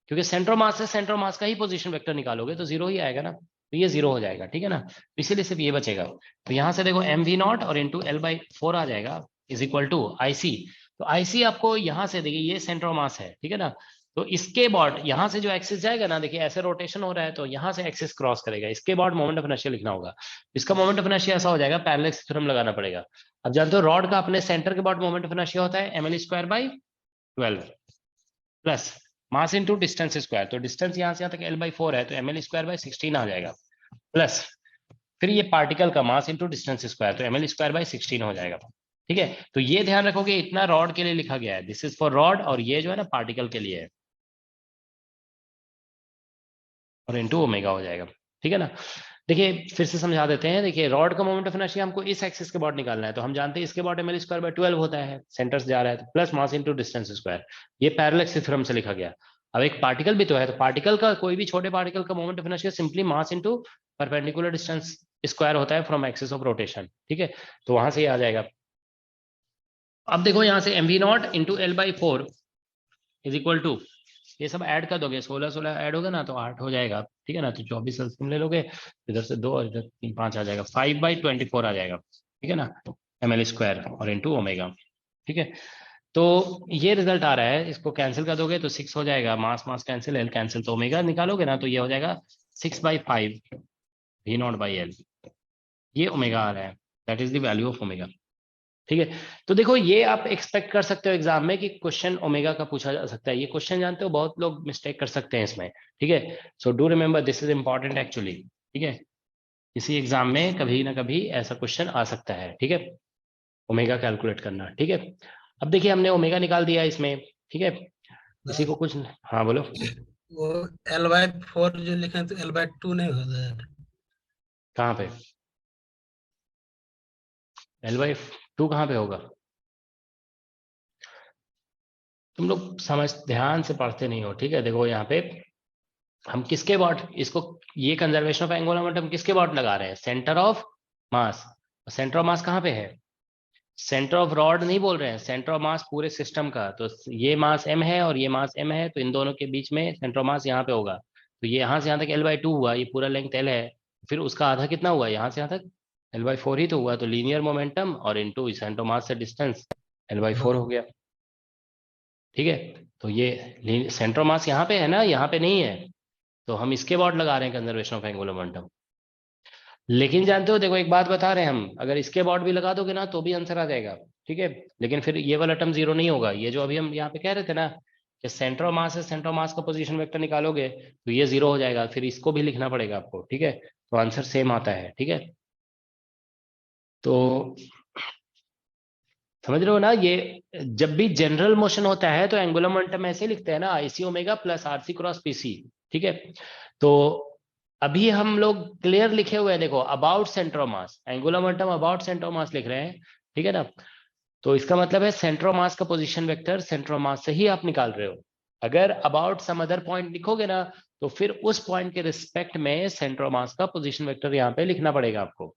Speaker 1: क्योंकि सेंटर ऑफ मास से सेंटर ऑफ मास का ही पोजीशन वेक्टर निकालोगे तो 0 ही आएगा ना. तो ये 0 हो जाएगा. ठीक है ना. तो इसीलिए सिर्फ ये बचेगा. तो यहाँ से देखो mv0 और इंटू L/4 आ जाएगा इज इक्वल टू IC. तो IC आपको यहाँ से देखिए ये सेंटर ऑफ मास है. ठीक है ना. तो इसके बॉड यहाँ से जो एक्सिस जाएगा ना, देखिए ऐसे रोटेशन हो रहा है तो यहाँ से एक्सिस क्रॉस करेगा, इसके बाद मोमेंट ऑफ इनर्शिया लिखना होगा. इसका मोमेंट ऑफ इनर्शिया ऐसा हो जाएगा, पैरेलल थ्योरम लगाना पड़ेगा. अब जानते हो रॉड का अपने सेंटर के बाद मोमेंट ऑफ इनर्शिया होता है ml²/12 plus mass into distance square. तो डिस्टेंस यहाँ से यहाँ तक L/4 है तो ml²/16 आ जाएगा, प्लस फिर ये पार्टिकल का मास इंटू डिस्टेंस स्क्वायर, तो ml²/16 हो जाएगा. ठीक है. तो ये ध्यान रखोगे, इतना रॉड के लिए लिखा गया है, दिस इज फॉर रॉड, और ये जो है ना पार्टिकल के लिए है, और इंटू ओमेगा हो जाएगा. ठीक है ना. देखिए फिर से समझा देते हैं. देखिए रॉड का मोमेंट ऑफ इनर्शिया हमको इस एक्सिस के बाद निकालना है, तो हम जानते हैं इसके बाद ml²/12 होता है, सेंटर से जा रहा है, तो plus mass into distance square. ये पैरेलल थ्योरम से लिखा गया. अब एक पार्टिकल भी तो है, तो पार्टिकल का, कोई भी छोटे पार्टिकल का moment of inertia simply mass into perpendicular distance square होता है फ्रॉम एक्सिस ऑफ रोटेशन. ठीक है. तो वहां से ये आ जाएगा. अब देखो यहाँ से mv0 into L/4 is equal to, ये सब ऐड कर दोगे, 16 ऐड होगा ना तो 8 हो जाएगा. ठीक है ना. तो 24 एलसीएम ले लोगे, इधर से 2 और इधर 3 5 आ जाएगा, 5/24 आ जाएगा. ठीक है ना. ml² और इंटू ओमेगा. ठीक है. तो ये रिजल्ट आ रहा है, इसको कैंसिल कर दोगे तो 6 हो जाएगा, मास मास कैंसिल, L कैंसिल, तो ओमेगा निकालोगे ना तो ये हो जाएगा 6/5 V0/L. ये ओमेगा आ रहा है, that is the value of omega. ठीक है. तो देखो ये आप एक्सपेक्ट कर सकते हो एग्जाम में कि क्वेश्चन ओमेगा का पूछा जा सकता है. ये क्वेश्चन जानते हो बहुत लोग मिस्टेक कर सकते हैं इसमें. ठीक है. So do remember this is important actually. ठीक है. किसी एग्जाम में कभी ना कभी ऐसा क्वेश्चन आ सकता है. ठीक है. ओमेगा कैलकुलेट करना. ठीक है. अब देखिए हमने ओमेगा निकाल दिया इसमें. ठीक है. किसी को कुछ, हाँ बोलो.
Speaker 5: वो L/4 जो लिखे हैं तो L/2 नहीं होता है.
Speaker 1: कहाँ पे L/2 कहाँ पे होगा? तुम लोग समझ ध्यान से पढ़ते नहीं हो. ठीक है. देखो यहाँ पे हम किसके अबाउट इसको, ये कंजर्वेशन ऑफ एंगुलर मोमेंटम किसके अबाउट लगा रहे हैं? Centre of mass. Centre of मास कहाँ पे है? सेंटर ऑफ रॉड नहीं बोल रहे हैं, सेंटर ऑफ मास पूरे सिस्टम का. तो ये मास m है और ये मास m है, तो इन दोनों के बीच में सेंटर ऑफ मास यहाँ पे होगा. तो ये यहाँ से यहाँ तक L/2 हुआ, ये पूरा लेंथ L है, फिर उसका आधा कितना हुआ यहाँ से यहाँ तक L/4 ही तो हुआ, तो लीनियर मोमेंटम और इनटू सेंटर मास से डिस्टेंस L/4 हो गया। ठीक है, तो ये सेंटर मास यहाँ पे है ना, यहाँ पे नहीं है, तो हम इसके अबाउट लगा रहे हैं कंजर्वेशन ऑफ एंगुलर मोमेंटम। लेकिन जानते हो, देखो एक बात बता रहे हैं हम, अगर इसके अबाउट भी लगा दोगे ना तो भी आंसर आ जाएगा। ठीक है, लेकिन फिर ये वाला टर्म जीरो नहीं होगा। ये जो अभी हम यहाँ पे कह रहे थे ना कि सेंटर ऑफ मास है, सेंटर ऑफ मास का पोजीशन वेक्टर निकालोगे तो ये जीरो हो जाएगा, फिर इसको भी लिखना पड़ेगा आपको। ठीक है, तो आंसर सेम आता है। ठीक है, तो समझ रहे हो ना, ये जब भी जनरल मोशन होता है तो एंगुलर मोमेंटम ऐसे लिखते हैं ना, IC omega plus RC cross PC. ठीक है, तो अभी हम लोग क्लियर लिखे हुए हैं, देखो about centre of mass, angular momentum about centre of मास लिख रहे हैं। ठीक है ना, तो इसका मतलब है सेंटर ऑफ मास का पोजीशन वेक्टर सेंटर ऑफ मास से ही आप निकाल रहे हो। अगर अबाउट सम अदर पॉइंट लिखोगे ना तो फिर उस पॉइंट के रिस्पेक्ट में सेंटर ऑफ मास का पोजीशन वेक्टर यहाँ पे लिखना पड़ेगा आपको।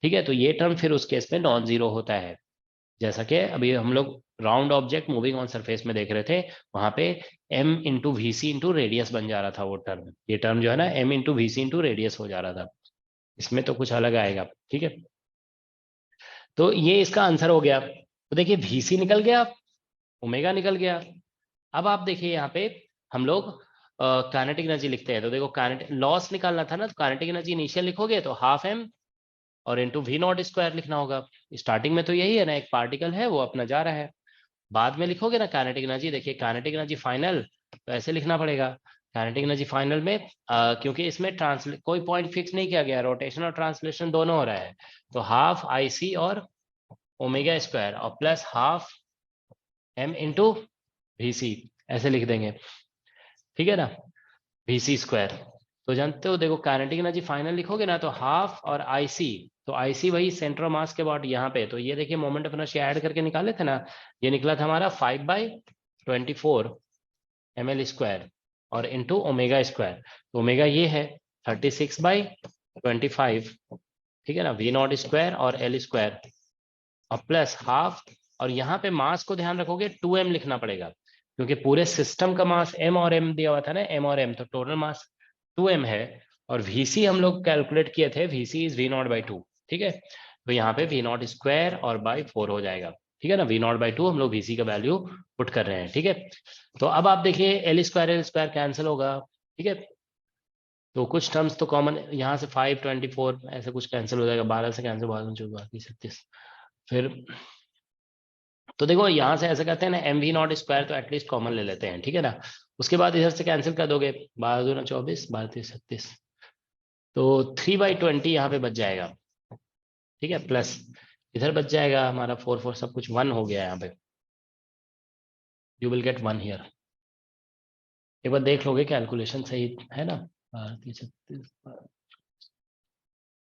Speaker 1: ठीक है, तो ये टर्म फिर उस केस में नॉन जीरो होता है। जैसा कि अभी हम लोग round object moving on surface में देख रहे थे, वहां पे m into we C into radius बन जा रहा था वो टर्म। ये टर्म जो है ना m into we C into radius हो जा रहा था, इसमें तो कुछ अलग आएगा। ठीक है, तो ये इसका आंसर हो गया। तो देखिए वीसी निकल गया, ओमेगा निकल गया। अब आप देखिए यहाँ पे हम लोग काइनेटिक एनर्जी लिखते हैं, तो देखो काइनेटिक लॉस निकालना था ना, तो काइनेटिक एनर्जी इनिशियल लिखोगे तो हाफ m और इंटू वी नॉट स्क्वायर लिखना होगा। स्टार्टिंग में तो यही है ना, एक पार्टिकल है वो अपना जा रहा है। बाद में लिखोगे ना काइनेटिक एनर्जी, देखिए काइनेटिक एनर्जी फाइनल, तो ऐसे लिखना पड़ेगा काइनेटिक एनर्जी फाइनल में, क्योंकि इसमें कोई पॉइंट फिक्स नहीं किया गया, रोटेशन और ट्रांसलेशन दोनों हो रहा है, तो हाफ आईसी और ओमेगा स्क्वायर और plus half m into VC, ऐसे लिख देंगे। ठीक है ना, वीसी स्क्वायर। तो जानते हो देखो काइनेटिक एनर्जी फाइनल लिखोगे ना तो हाफ और आईसी, तो आईसी वही सेंटर मास के अबाउट यहाँ पे, तो ये देखिए मोमेंट ऑफ इनर्शिया ऐड करके निकाले थे ना, ये निकला था हमारा 5/24 ml स्क्वायर और इंटू ओमेगा स्क्वायर, तो ओमेगा ये है 36/25। ठीक है ना, वी नॉट स्क्वायर और एल स्क्वायर और प्लस हाफ, और यहाँ पे मास को ध्यान रखोगे 2m लिखना पड़ेगा, क्योंकि पूरे सिस्टम का मास m और m दिया हुआ था ना, m और m, तो टोटल मास 2m है। और vc हम लोग कैलकुलेट किए थे, vc इज v0/2। ठीक है, तो यहाँ पे v0 स्क्वायर और बाई 4 हो जाएगा। ठीक है ना, v0/2 हम लोग vc का वैल्यू पुट कर रहे हैं। ठीक है, तो अब आप देखिए एल स्क्वायर कैंसिल होगा। ठीक है, तो कुछ टर्म्स तो कॉमन, यहाँ से 5/24 ऐसे कुछ कैंसिल हो जाएगा, 12 से कैंसिल, 36, फिर तो देखो यहाँ से ऐसे करते हैं ना, mv0 स्क्वायर तो एटलीस्ट कॉमन ले लेते हैं। ठीक है ना, उसके बाद इधर से कैंसिल कर दोगे, 12×2 = 24, 12×3 = 36, तो 3/20 यहाँ पे बच जाएगा। ठीक है, प्लस इधर बच जाएगा हमारा 4 सब कुछ 1 हो गया यहाँ पे, यू विल गेट 1 हियर। एक बार देख लोगे कैलकुलेशन सही है ना, 12×3 = 36,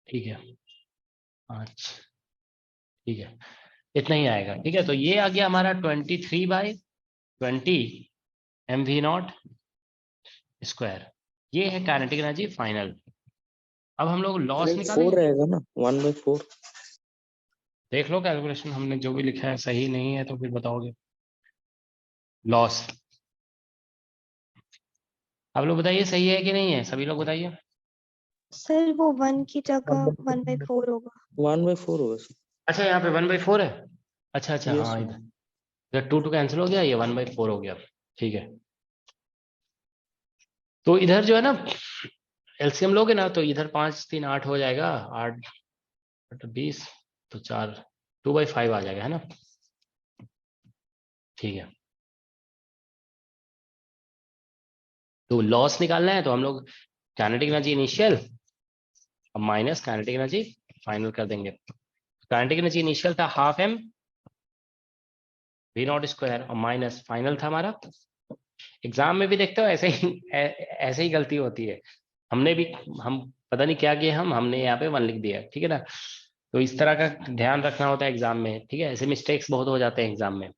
Speaker 1: ठीक है 5, ठीक है इतना ही आएगा। ठीक है, तो ये आ गया हमारा 23/20 mv0 स्क्वायर, ये है काइनेटिक एनर्जी फाइनल। अब हम लोग लॉस निकालेंगे,
Speaker 6: 4 रहेगा ना 1/4।
Speaker 1: देख लो कैलकुलेशन, हमने जो भी लिखा है सही नहीं है तो फिर बताओगे। लॉस आप लोग बताइए सही है कि नहीं है, सभी लोग बताइए।
Speaker 3: सर वो 1 की जगह 1/4 होगा।
Speaker 6: 1/4 होगा सर।
Speaker 1: अच्छा यहाँ पे 1/4 है, अच्छा अच्छा
Speaker 6: Yes,
Speaker 1: हाँ,
Speaker 6: sir.
Speaker 1: इधर 2 कैंसिल हो गया, ये 1/4 हो गया। ठीक है, तो इधर जो है ना एलसीएम लोगे ना तो इधर 5 3 8 हो जाएगा, 8 20, तो 4 2/5 आ जाएगा, है ना। ठीक है, तो लॉस निकालना है तो हम लोग काइनेटिक एनर्जी इनिशियल और माइनस काइनेटिक एनर्जी फाइनल कर देंगे। काइनेटिक एनर्जी इनिशियल था हाफ m v0 स्क्वायर और माइनस फाइनल था हमारा। एग्जाम में भी देखते हो ऐसे ही गलती होती है, हमने भी, हम पता नहीं क्या किया, हमने यहाँ पे 1 लिख दिया। ठीक है ना, तो इस तरह का ध्यान रखना होता है एग्जाम में। ठीक है, ऐसे मिस्टेक्स बहुत हो जाते हैं एग्जाम में।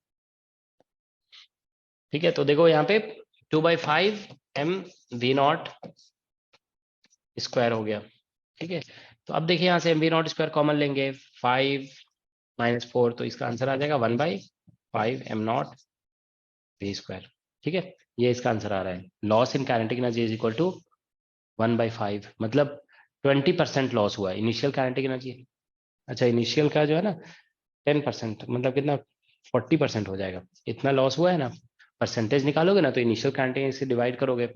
Speaker 1: ठीक है, तो देखो यहाँ पे 2/5 m v0 स्क्वायर हो गया। ठीक है, तो अब देखिए यहाँ से v0 स्क्वायर कॉमन लेंगे, 5 - 4, तो इसका आंसर आ जाएगा 1/5 m0 v स्क्वायर। ठीक है, ये इसका आंसर आ रहा है। Loss in kinetic energy is equal to 1/5 मतलब 20% लॉस हुआ है इनिशियल काइनेटिक एनर्जी। अच्छा इनिशियल का जो है ना 10% मतलब कितना 40% हो जाएगा, इतना लॉस हुआ है ना। परसेंटेज निकालोगे ना तो इनिशियल काइनेटिक से डिवाइड करोगे,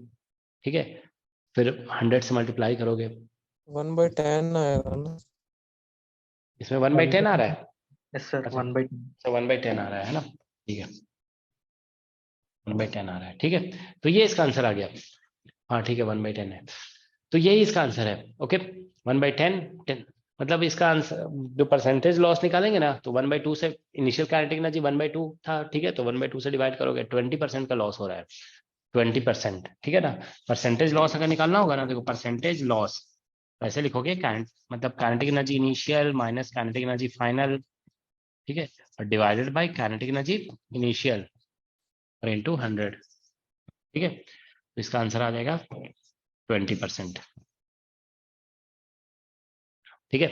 Speaker 1: ठीक है, फिर 100 से मल्टीप्लाई करोगे।
Speaker 6: 1/10 आएगा ना?
Speaker 1: इसमें 1/10 आ रहा है।
Speaker 4: यस सर,
Speaker 1: अच्छा
Speaker 4: 1/10।
Speaker 1: तो 1/10 आ रहा है ना, ठीक है 1/10 आ रहा है, ठीक है। तो ये इसका आंसर आ गया। हाँ ठीक है 1/10 है, तो यही इसका आंसर है। ओके 1/10 10 मतलब इसका आंसर जो परसेंटेज लॉस निकालेंगे ना तो 1/2 से इनिशियल काइनेटिक एनर्जी 1/2 था, ठीक है, तो 1/2 से डिवाइड करोगे 20% का लॉस हो रहा है 20%, ठीक है ना। परसेंटेज लॉस अगर निकालना होगा ना, देखो परसेंटेज लॉस ऐसे लिखोगे मतलब kinetic energy initial minus kinetic energy final, ठीक है, और divided bye kinetic energy initial और इनटू 100, ठीक है, तो इसका आंसर आ जाएगा 20%, ठीक है।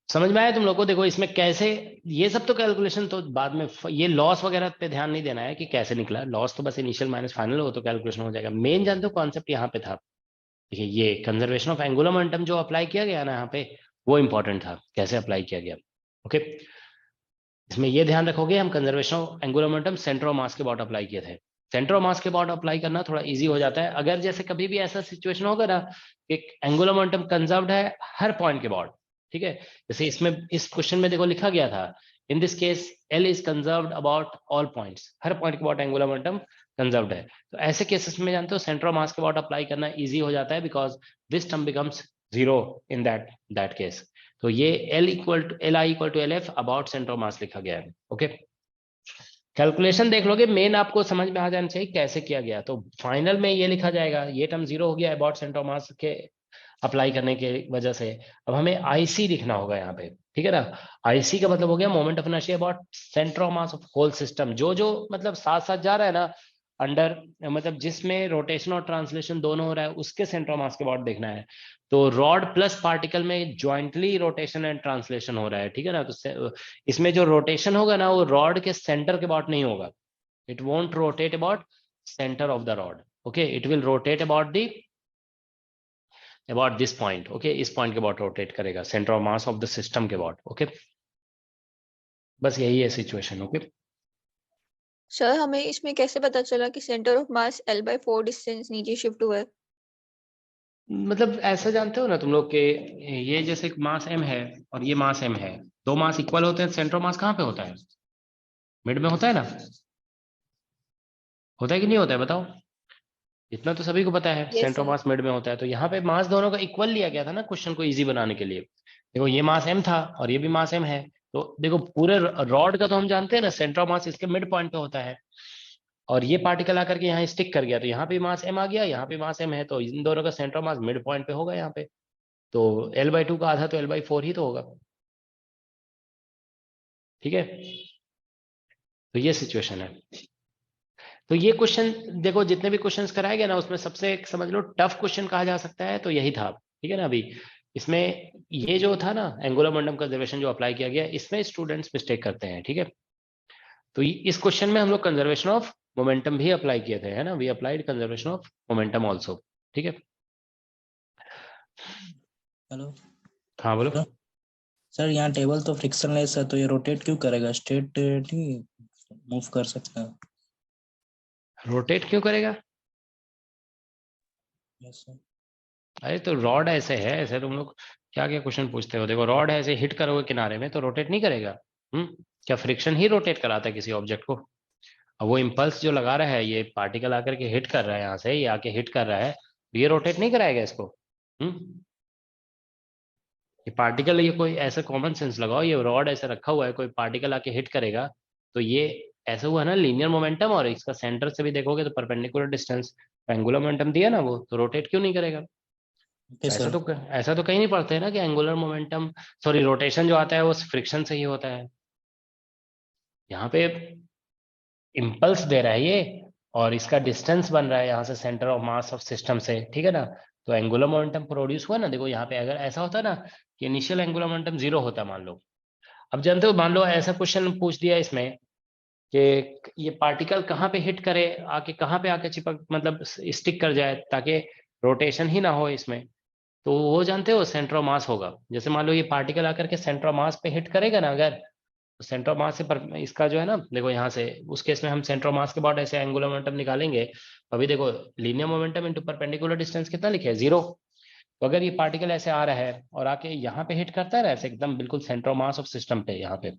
Speaker 1: समझ में आया तुम लोग को? देखो इसमें कैसे, ये सब तो कैलकुलेशन तो बाद में, ये लॉस वगैरह पे ध्यान नहीं देना है कि कैसे निकला लॉस, तो बस इनिशियल माइनस फाइनल हो तो कैलकुलेशन हो जाएगा। मेन जानते हो कॉन्सेप्ट यहाँ पे था, देखिए ये कंजर्वेशन ऑफ एंगुलर मोमेंटम जो अप्लाई किया गया ना यहाँ पे, वो इंपॉर्टेंट था कैसे अप्लाई किया गया। ओके इसमें ये ध्यान रखोगे हम conservation of angular momentum centre of mass के अबाउट अप्लाई किए थे। सेंटर ऑफ मास के अबाउट अप्लाई करना थोड़ा इजी हो जाता है अगर जैसे कभी भी ऐसा सिचुएशन होगा ना कि एंगुलर मोमेंटम कंजर्व्ड है हर पॉइंट के अबाउट, ठीक है, जैसे इसमें इस क्वेश्चन में देखो लिखा गया था in this case L is conserved about all points, हर पॉइंट के अबाउट एंगुलर मोमेंटम कंजर्व्ड है। तो ऐसे केसेस में जानते हो सेंटर ऑफ मास के अबाउट अप्लाई करना इजी हो जाता है because this term becomes zero in that case. तो ये L equal to LF about centre of mass लिखा गया है। ओके कैलकुलेशन देख लोगे, मेन आपको समझ में आ जाना चाहिए कैसे किया गया। तो फाइनल में ये लिखा जाएगा, ये टर्म जीरो हो गया अबाउट सेंटर ऑफ मास के अप्लाई करने के वजह से। अब हमें आईसी लिखना होगा यहाँ पे, ठीक है ना। आईसी का मतलब हो गया moment of inertia about centre of mass of whole system, जो जो मतलब साथ साथ जा रहा है ना अंडर, मतलब जिसमें रोटेशन और ट्रांसलेशन दोनों हो रहा है उसके सेंटर ऑफ मास के अबाउट देखना है। तो रॉड प्लस पार्टिकल में ज्वाइंटली रोटेशन एंड ट्रांसलेशन हो रहा है, ठीक है ना। तो इसमें जो रोटेशन होगा ना वो रॉड के सेंटर के अबाउट नहीं होगा, it won't rotate about centre of the rod, okay, it will rotate about this point, okay, इस पॉइंट के अबाउट रोटेट करेगा centre of mass of the system के अबाउट। ओके बस यही है सिचुएशन। ओके
Speaker 7: सर हमें इसमें कैसे पता चला कि centre of mass L/4 distance नीचे शिफ्ट हुआ है?
Speaker 1: मतलब ऐसा जानते हो ना तुम लोग के, ये जैसे मास m है और ये मास m है, दो मास इक्वल होते हैं, सेंटर ऑफ मास कहाँ पे होता है? मिड में होता है ना, होता है कि नहीं होता है बताओ? इतना तो सभी को पता है
Speaker 7: yes
Speaker 1: centre of
Speaker 7: sir.
Speaker 1: Mass mid में होता है। तो यहाँ पे मास दोनों का इक्वल लिया गया था ना क्वेश्चन को इजी बनाने के लिए। देखो ये मास m था और ये भी मास m है, तो देखो पूरे रॉड का तो हम जानते हैं ना सेंटर ऑफ मास इसके मिड पॉइंट पे होता है, और ये पार्टिकल आकर के यहाँ स्टिक कर गया तो यहाँ पे मास m आ गया, यहाँ पे मास m है, तो इन दोनों का centre of mass mid point पे होगा यहाँ पे। तो L/2 का आधा तो L/4 ही तो होगा, ठीक है। तो ये सिचुएशन है। तो ये क्वेश्चन देखो जितने भी क्वेश्चंस कराए गए ना उसमें सबसे एक समझ लो टफ क्वेश्चन कहा जा सकता है तो यही था, ठीक है ना। अभी इसमें ये जो था ना एंगुलर मोमेंटम कंजर्वेशन जो अप्लाई किया गया इसमें स्टूडेंट्स मिस्टेक करते हैं, ठीक है। तो इस क्वेश्चन में हम लोग कंजर्वेशन ऑफ मोमेंटम भी अप्लाई किए थे, है ना, we applied conservation of momentum also, ठीक है।
Speaker 8: हेलो
Speaker 1: हाँ बोलो।
Speaker 8: सर, सर यहाँ टेबल तो फ्रिक्शनलेस है तो ये रोटेट क्यों करेगा? स्ट्रेट नहीं मूव कर सकता?
Speaker 1: रोटेट क्यों करेगा?
Speaker 8: Yes sir.
Speaker 1: अरे तो रॉड ऐसे है, ऐसे तुम लोग क्या क्या क्वेश्चन पूछते हो। देखो रॉड ऐसे हिट करोगे किनारे में तो रोटेट नहीं करेगा। क्या फ्रिक्शन ही रोटेट कराता है किसी ऑब्जेक्ट को? अब वो इम्पल्स जो लगा रहा है, ये पार्टिकल आकर के हिट कर रहा है यहाँ से, ये आके हिट कर रहा है, ये रोटेट नहीं कराएगा इसको। ये पार्टिकल, ये कोई ऐसा कॉमन सेंस लगाओ, ये रॉड ऐसे रखा हुआ है, कोई पार्टिकल आके हिट करेगा तो ये ऐसा हुआ ना लीनियर मोमेंटम, और इसका सेंटर से भी देखोगे तो परपेंडिकुलर डिस्टेंस एंगुलर मोमेंटम दिया ना, वो तो रोटेट क्यों नहीं करेगा?
Speaker 8: ओके
Speaker 1: ऐसा
Speaker 8: सर।
Speaker 1: तो ऐसा तो कहीं नहीं पढ़ते है ना कि एंगुलर मोमेंटम, सॉरी रोटेशन जो आता है वो फ्रिक्शन से ही होता है। यहाँ पे इम्पल्स दे रहा है ये, और इसका डिस्टेंस बन रहा है यहाँ से centre of mass of system से, ठीक है ना। तो एंगुलर मोमेंटम प्रोड्यूस हुआ ना, देखो यहाँ पे अगर ऐसा होता ना कि इनिशियल एंगुलर मोमेंटम जीरो होता मान लो, अब जानते हो मान लो ऐसा क्वेश्चन पूछ दिया इसमें कि ये पार्टिकल कहाँ पे हिट करे, आके कहाँ पे आके चिपक मतलब स्टिक कर जाए ताकि रोटेशन ही ना हो इसमें, तो वो जानते हो सेंटर ऑफ मास होगा। जैसे मान लो ये पार्टिकल आकर के सेंटर ऑफ मास पे हिट करेगा ना, अगर तो सेंटर ऑफ मास से इसका जो है ना, देखो यहाँ से उस केस में हम सेंटर ऑफ मास के बाद ऐसे एंगुलर मोमेंटम निकालेंगे। अभी देखो linear momentum into perpendicular distance कितना लिखे है, 0। तो अगर ये पार्टिकल ऐसे आ रहा है और आके यहाँ पे हिट करता है ना ऐसे एकदम बिल्कुल centre of mass of system पे, यहाँ पे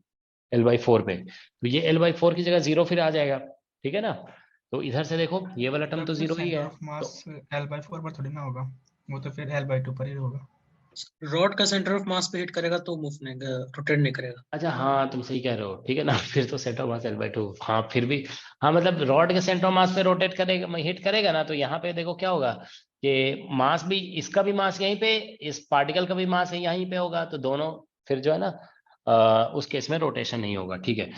Speaker 1: L/4 पे, तो ये L/4 की जगह 0 फिर आ जाएगा, ठीक है ना। तो इधर से देखो ये वाला टर्म तो 0 ही
Speaker 4: सेंटर
Speaker 1: है,
Speaker 4: ऑफ मास
Speaker 1: तो
Speaker 4: L/4 पर थोड़ी ना होगा, वो तो फिर L/2 पर ही होगा।
Speaker 5: रॉड का सेंटर ऑफ मास पे हिट करेगा तो मूव नहीं, रोटेट नहीं करेगा।
Speaker 1: अच्छा हाँ तुम सही कह रहे हो, ठीक है ना। फिर तो सेंटर ऑफ मास L/2, हाँ फिर भी, हाँ मतलब रॉड के सेंटर ऑफ मास पे रोटेट करेगा, हिट करेगा ना, तो यहाँ पे देखो क्या होगा कि मास भी, इसका भी मास यहीं पे, इस पार्टिकल का भी मास यहीं पे होगा, तो दोनों फिर जो है ना उस केस में रोटेशन नहीं होगा, ठीक है।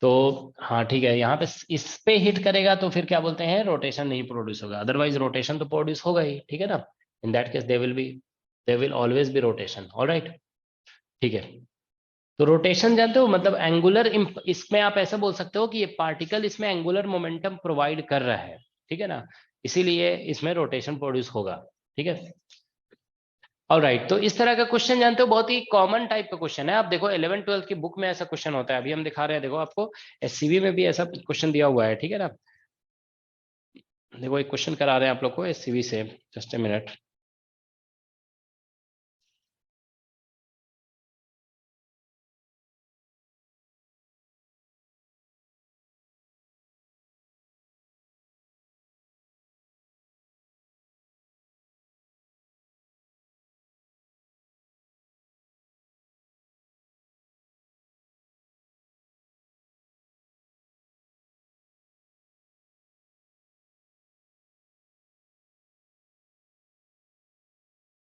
Speaker 1: तो हाँ ठीक है, यहाँ पे इस पे हिट करेगा तो फिर क्या बोलते हैं, रोटेशन नहीं प्रोड्यूस होगा, अदरवाइज रोटेशन तो प्रोड्यूस होगा ही, ठीक है ना। इन that case they will always be rotation, alright, ठीक है। तो रोटेशन जानते हो मतलब एंगुलर, इसमें आप ऐसा बोल सकते हो कि ये पार्टिकल इसमें एंगुलर मोमेंटम प्रोवाइड कर रहा है, ठीक है ना, इसीलिए इसमें रोटेशन प्रोड्यूस होगा, ठीक है। ऑलराइट, तो इस तरह का क्वेश्चन जानते हो, बहुत ही कॉमन टाइप का क्वेश्चन है। आप देखो 11-12 की बुक में ऐसा क्वेश्चन होता है, अभी हम दिखा रहे हैं, देखो आपको एससीबी में भी ऐसा क्वेश्चन दिया हुआ है, ठीक है ना। देखो एक क्वेश्चन करा रहे हैं आप लोग को एससीबी से, जस्ट ए मिनट।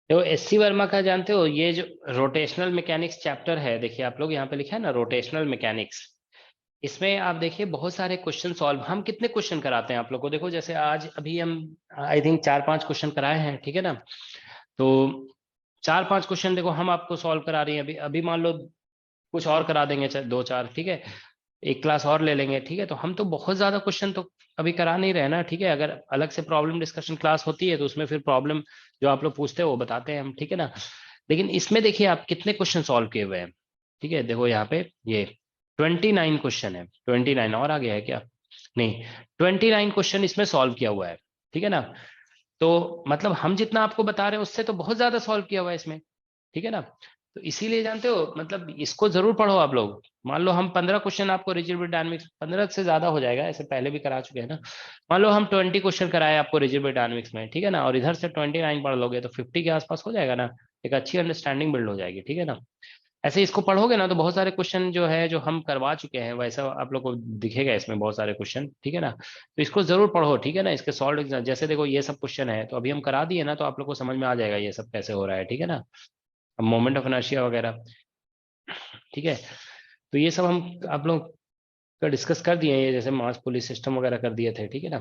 Speaker 1: देखो एससी वर्मा का जानते हो, ये जो रोटेशनल मैकेनिक्स चैप्टर है, देखिए आप लोग यहाँ पे लिखा है ना रोटेशनल मैकेनिक्स, इसमें आप देखिए बहुत सारे क्वेश्चन सॉल्व, हम कितने क्वेश्चन कराते हैं आप लोग को, देखो जैसे आज अभी हम आई थिंक 4-5 क्वेश्चन कराए हैं, ठीक है ना। तो 4-5 क्वेश्चन देखो हम आपको सॉल्व करा रही हैं, अभी अभी मान लो कुछ और करा देंगे 2-4, ठीक है, एक क्लास और ले लेंगे, ठीक है। तो हम तो बहुत ज्यादा क्वेश्चन तो अभी करा नहीं रहे ना, ठीक है। अगर अलग से प्रॉब्लम डिस्कशन क्लास होती है तो उसमें फिर प्रॉब्लम जो आप लोग पूछते हैं वो बताते हैं हम, ठीक है ना। लेकिन इसमें देखिए आप कितने क्वेश्चन सॉल्व किए हुए हैं, ठीक है। देखो यहाँ पे ये 29 क्वेश्चन है, 29 और आगे है क्या, नहीं, 29 क्वेश्चन इसमें सॉल्व किया हुआ है, ठीक है ना। तो मतलब हम जितना आपको बता रहे हैं उससे तो बहुत ज्यादा सॉल्व किया हुआ है इसमें, ठीक है ना। तो इसीलिए जानते हो मतलब इसको जरूर पढ़ो आप लोग। मान लो हम 15 क्वेश्चन आपको रिजिड डायनामिक्स, 15 से ज्यादा हो जाएगा, ऐसे पहले भी करा चुके हैं ना। मान लो हम 20 क्वेश्चन कराए आपको रिजिड डायनामिक्स में, ठीक है ना, और इधर से 29 पढ़ लोगे तो 50 के आसपास हो जाएगा ना, एक अच्छी अंडरस्टैंडिंग बिल्ड हो जाएगी, ठीक है ना। ऐसे इसको पढ़ोगे ना तो बहुत सारे क्वेश्चन जो है जो हम करवा चुके हैं वैसा आप लोग को दिखेगा इसमें बहुत सारे क्वेश्चन, ठीक है ना। तो इसको जरूर पढ़ो, ठीक है ना, इसके सॉल्व एग्जाम, जैसे देखो ये सब क्वेश्चन है तो अभी हम करा दिए ना, तो आप लोग को समझ में आ जाएगा ये सब कैसे हो रहा है, ठीक है ना, मोमेंट ऑफ इनर्शिया वगैरह, ठीक है। तो ये सब हम आप लोग का डिस्कस कर दिए हैं, जैसे मास पुलिस सिस्टम वगैरह कर दिए थे, ठीक है ना।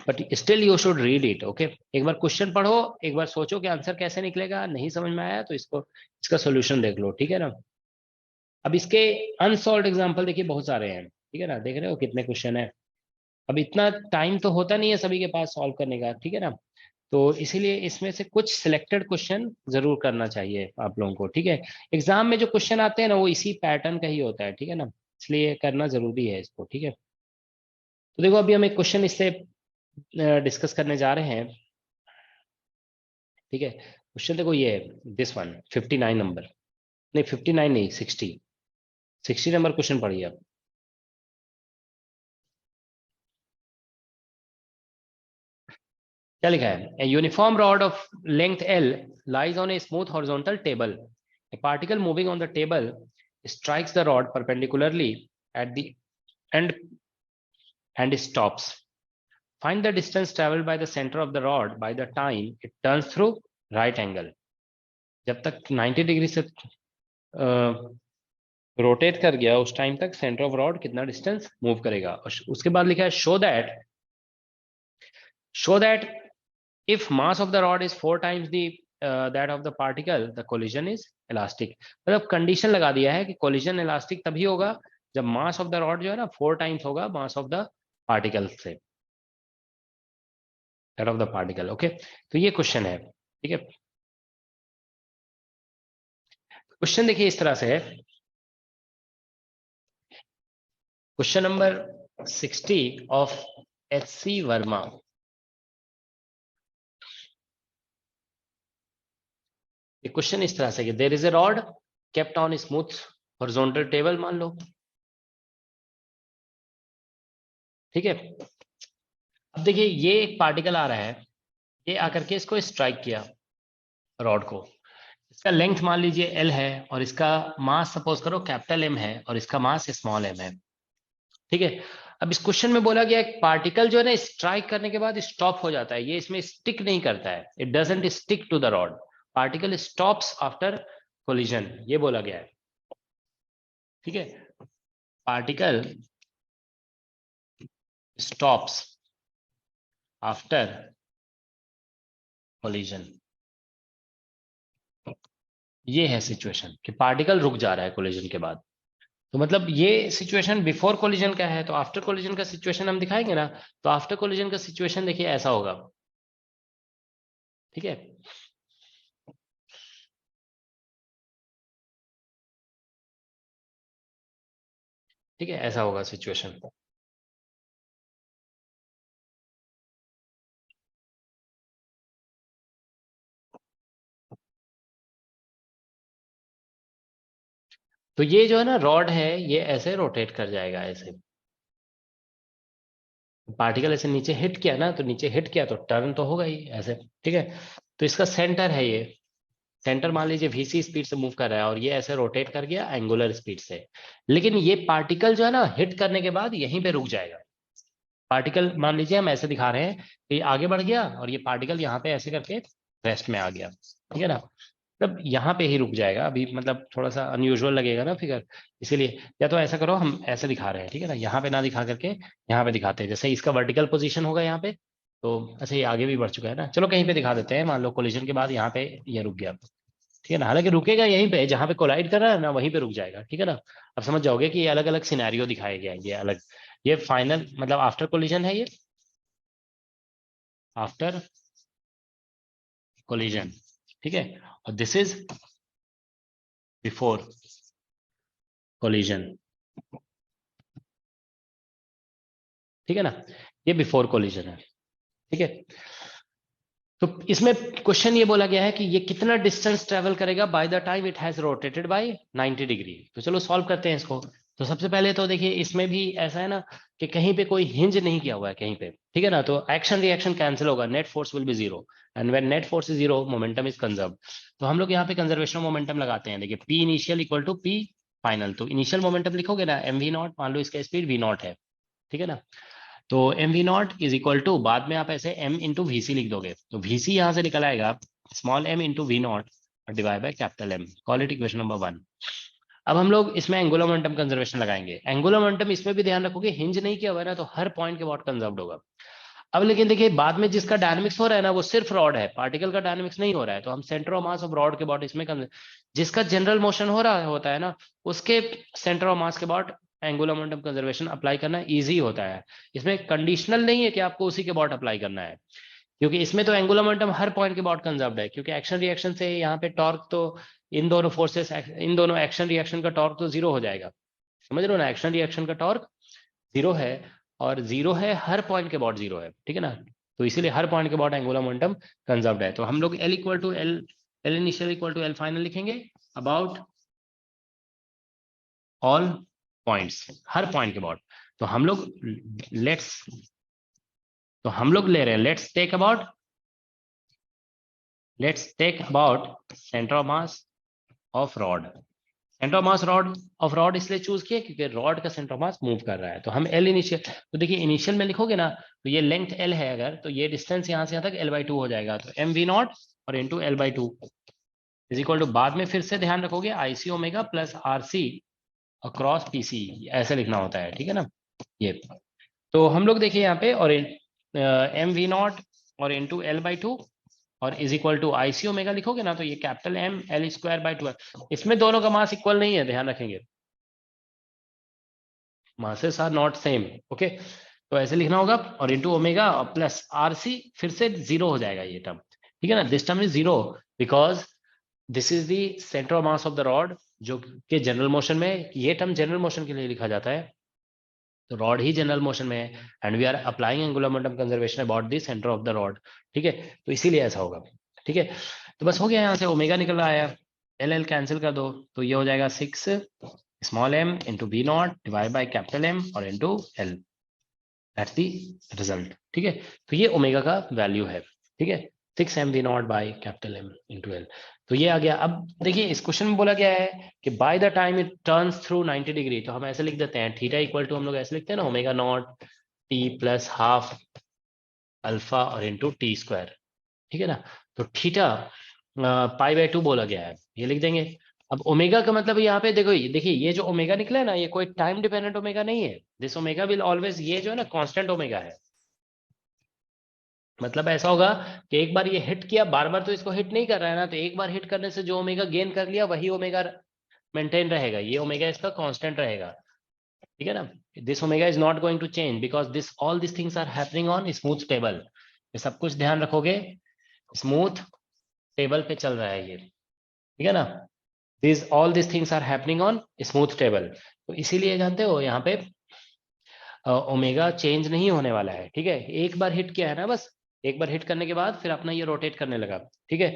Speaker 1: But still you should read it, okay. एक बार क्वेश्चन पढ़ो, एक बार सोचो कि आंसर कैसे निकलेगा, नहीं समझ में आया तो इसका सोल्यूशन देख लो, ठीक है ना। अब इसके अनसॉल्व एग्जाम्पल देखिए बहुत सारे हैं, ठीक है ना, देख रहे हो कितने क्वेश्चन है। अब इतना टाइम तो होता नहीं है सभी के पास सॉल्व करने का, ठीक है ना। तो इसीलिए इसमें से कुछ सिलेक्टेड क्वेश्चन जरूर करना चाहिए आप लोगों को, ठीक है। एग्जाम में जो क्वेश्चन आते हैं ना वो इसी पैटर्न का ही होता है, ठीक है ना, इसलिए करना जरूरी है इसको, ठीक है। तो देखो अभी हम एक क्वेश्चन इससे डिस्कस करने जा रहे हैं, ठीक है। क्वेश्चन देखो ये दिस वन 59 नंबर, नहीं 59 नहीं 60 नंबर क्वेश्चन पढ़िए आप। क्या लिखा है, a uniform rod of length L lies on a smooth horizontal table. A particle moving on the table strikes the rod perpendicularly at the end and stops. Find the distance traveled by the center of the rod by the time it turns through right angle. जब तक 90 degree से rotate कर गया उस time तक centre of rod कितना distance move करेगा। और उसके बाद लिखा है show that if mass of the rod is 4 times the that of the particle, the collision is elastic. मतलब कंडीशन लगा दिया है कि collision elastic तभी होगा जब mass of the rod जो है ना 4 times होगा mass of the particle से। That of the particle. Okay, तो ये क्वेश्चन है, ठीक है। क्वेश्चन देखिए इस तरह से है, question number 60 of HC Verma. Question इस तरह से कि there is a rod kept on smooth horizontal table, मान लो, ठीक है। अब देखिए ये एक पार्टिकल आ रहा है, ये आकर के इसको स्ट्राइक किया रॉड को, इसका लेंथ मान लीजिए L है और इसका मास सपोज करो कैपिटल M है और इसका मास स्मॉल m है, ठीक है। अब इस क्वेश्चन में बोला गया एक पार्टिकल जो है ना स्ट्राइक करने के बाद स्टॉप हो जाता है, ये इसमें स्टिक नहीं करता है, it doesn't stick to the rod, particle stops after collision, ये बोला गया है, ठीक है। पार्टिकल स्टॉप्स आफ्टर कोलिजन, ये है सिचुएशन कि पार्टिकल रुक जा रहा है कोलिजन के बाद। तो मतलब ये सिचुएशन बिफोर कोलिजन का है, तो आफ्टर कोलिजन का सिचुएशन हम दिखाएंगे ना, तो आफ्टर कोलिजन का सिचुएशन देखिए ऐसा होगा, ठीक है। ठीक है, ऐसा होगा सिचुएशन। तो ये जो है ना रॉड है, ये ऐसे रोटेट कर जाएगा, ऐसे पार्टिकल ऐसे नीचे हिट किया ना, तो नीचे हिट किया तो टर्न तो होगा ही ऐसे, ठीक है। तो इसका सेंटर है, ये सेंटर मान लीजिए VC स्पीड से मूव कर रहा है और ये ऐसे रोटेट कर गया एंगुलर स्पीड से, लेकिन ये पार्टिकल जो है ना हिट करने के बाद यहीं पे रुक जाएगा। पार्टिकल मान लीजिए हम ऐसे दिखा रहे हैं कि आगे बढ़ गया और ये पार्टिकल यहाँ पे ऐसे करके रेस्ट में आ गया, ठीक है ना, तब यहाँ पे ही रुक जाएगा। अभी मतलब थोड़ा सा अनयूजुअल लगेगा ना फिगर, इसीलिए या तो ऐसा करो, हम ऐसे दिखा रहे हैं, ठीक है ना, यहाँ पे ना दिखा करके यहाँ पे दिखाते हैं, जैसे इसका वर्टिकल पोजीशन होगा यहाँ पे, तो ऐसे ही आगे भी बढ़ चुका है ना, चलो कहीं पे दिखा देते हैं, मान लो कोलिजन के बाद यहाँ पे ये रुक गया, ठीक है ना, हालांकि रुकेगा यहीं पे जहाँ पे कोलाइड कर रहा है ना, वहीं पे रुक जाएगा, ठीक है ना। अब समझ जाओगे कि ये अलग अलग सिनेरियो दिखाए गए हैं, ये अलग, ये फाइनल मतलब आफ्टर कोलिजन है, ये आफ्टर कोलिजन, ठीक है, और दिस इज बिफोर कोलिजन, ठीक है ना, ये बिफोर कोलिजन है, ठीक है। तो इसमें क्वेश्चन ये बोला गया है कि ये कितना डिस्टेंस ट्रेवल करेगा by the time it has rotated bye 90 degree. तो चलो सॉल्व करते हैं इसको। तो सबसे पहले तो देखिए इसमें भी ऐसा है ना कि कहीं पे कोई हिंज नहीं किया हुआ है कहीं पे, ठीक है ना, तो एक्शन रिएक्शन कैंसिल होगा, net force will be zero, and when net force is zero momentum is conserve. तो हम लोग यहाँ पे कंजर्वेशन मोमेंटम लगाते हैं, देखिए P initial equal to P final, तो इनिशियल मोमेंटम लिखोगे ना mv0, मान लो इसका स्पीड v0 है, ठीक है ना, तो mv0 इज इक्वल टू, बाद में आप ऐसे m इंटू VC लिख दोगे, तो VC यहाँ से निकल आएगा small m into v0 divide by capital M, call it equation number 1। अब हम लोग इसमें एंगुलर मोमेंटम कंजर्वेशन लगाएंगे। एंगुलर मोमेंटम इसमें भी ध्यान रखोगे, हिंज नहीं किया हुआ है ना, तो हर पॉइंट के अबाउट कंजर्व्ड होगा। अब लेकिन देखिए बाद में जिसका डायनामिक्स हो रहा है ना, वो सिर्फ रॉड है, पार्टिकल का डायनामिक्स नहीं हो रहा है, तो हम centre of mass of rod के अबाउट इसमें जिसका जनरल मोशन हो रहा होता है ना, उसके सेंटर ऑफ मास के about angular momentum conservation apply करना इजी होता है। इसमें कंडीशनल नहीं है कि आपको उसी के अबाउट अप्लाई करना है, क्योंकि इसमें तो एंगुलर मोमेंटम हर पॉइंट के अबाउट कंजर्व्ड है, क्योंकि एक्शन रिएक्शन से यहाँ पे टॉर्क तो इन दोनों फोर्सेस, इन दोनों एक्शन रिएक्शन का टॉर्क तो जीरो हो जाएगा, समझ रहे हो ना, एक्शन रिएक्शन का टॉर्क जीरो है और जीरो है हर पॉइंट के अबाउट जीरो है, ठीक है ना, तो इसीलिए हर पॉइंट के अबाउट एंगुलर मोमेंटम कंजर्व्ड है। तो हम लोग L equal to L initial equal to L final लिखेंगे अबाउट ऑल पॉइंट्स, हर पॉइंट के अबाउट। तो हम लोग ले रहे हैं, let's take about centre of mass of rod. Centre of mass of rod इसलिए चूज किया क्योंकि रॉड का सेंटर ऑफ मास मूव कर रहा है, तो हम L इनिशियल, तो देखिए इनिशियल में लिखोगे ना, तो ये लेंथ L है अगर, तो ये डिस्टेंस यहाँ से यहाँ तक L/2 हो जाएगा, तो mv0 और into L/2 is equal to, बाद में फिर से ध्यान रखोगे IC omega plus RC across PC, ऐसे लिखना होता है, ठीक है ना, ये। तो हम लोग देखिए यहाँ पे, और mv0 और इंटू L/2 और is equal to IC omega लिखोगे ना, तो ये कैपिटल M L²/2, इसमें दोनों का मास इक्वल नहीं है, ध्यान रखेंगे, masses are not same, okay. तो ऐसे लिखना होगा और इंटू ओमेगा और प्लस RC, फिर से जीरो हो जाएगा ये टर्म, ठीक है ना। This term is zero because this is the centre of mass of the rod, जो कि जनरल मोशन में, ये टर्म जनरल मोशन के लिए लिखा जाता है, तो रॉड ही जनरल मोशन में है and we are applying angular momentum conservation about the centre of the rod, ठीक है। तो इसीलिए ऐसा होगा, ठीक है। तो बस हो गया, यहाँ से ओमेगा निकल रहा है, एल कैंसिल कर दो, तो ये हो जाएगा 6 small m into v nought divide by capital M और into L, that's the result, ठीक है। तो ये ओमेगा का वैल्यू है, ठीक है, 6 m v nought by capital M into L। तो ये आ गया। अब देखिए इस क्वेश्चन में बोला गया है कि by the time it turns through 90 degree, तो हम ऐसे लिख देते हैं थीटा इक्वल टू, हम लोग ऐसे लिखते हैं ना, omega naught t plus half alpha और इंटू टी स्क्वायर, ठीक है ना। तो थीटा π/2 बोला गया है, ये लिख देंगे। अब ओमेगा का मतलब यहाँ पे देखो, देखिए ये जो ओमेगा निकला है ना, ये कोई टाइम डिपेंडेंट ओमेगा नहीं है, दिस ओमेगा विल ऑलवेज, ये जो है ना कांस्टेंट ओमेगा है। मतलब ऐसा होगा कि एक बार ये हिट किया, बार बार तो इसको हिट नहीं कर रहा है ना, तो एक बार हिट करने से जो ओमेगा गेन कर लिया वही ओमेगा मेंटेन रहेगा, ये ओमेगा इसका कांस्टेंट रहेगा, ठीक है ना। This omega is not going to change because this all this things are happening on smooth table, ये सब कुछ ध्यान रखोगे, स्मूथ टेबल पे चल रहा है ये, ठीक है ना। This all this things are happening on smooth table, तो इसीलिए जानते हो यहाँ पे ओमेगा चेंज नहीं होने वाला है, ठीक है। एक बार हिट किया है ना, बस एक बार हिट करने के बाद फिर अपना ये रोटेट करने लगा, ठीक है।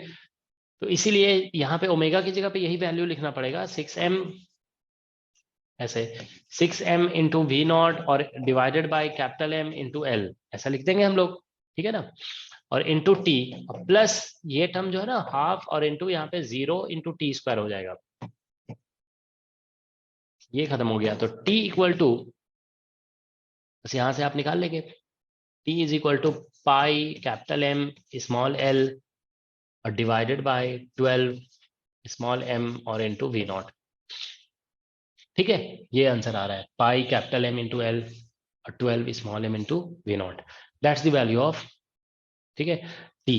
Speaker 1: तो इसीलिए यहाँ पे ओमेगा की जगह पे यही वैल्यू लिखना पड़ेगा, 6m, ऐसे 6m इंटू वी नॉट और divided by capital M into L, ऐसा लिख देंगे हम लोग, ठीक है ना। और इंटू टी प्लस ये टर्म जो है ना हाफ और इंटू यहाँ पे 0 इंटू टी स्क्वायर हो जाएगा, ये खत्म हो गया। तो t इक्वल टू, बस यहाँ से आप निकाल लेंगे, t is equal to pi capital M small l और डिवाइडेड बाय 12 स्मॉल m और इंटू वी नॉट, ठीक है। ये आंसर आ रहा है, pi capital M into L और 12 small m into v nought, that's the value of, ठीक है, t।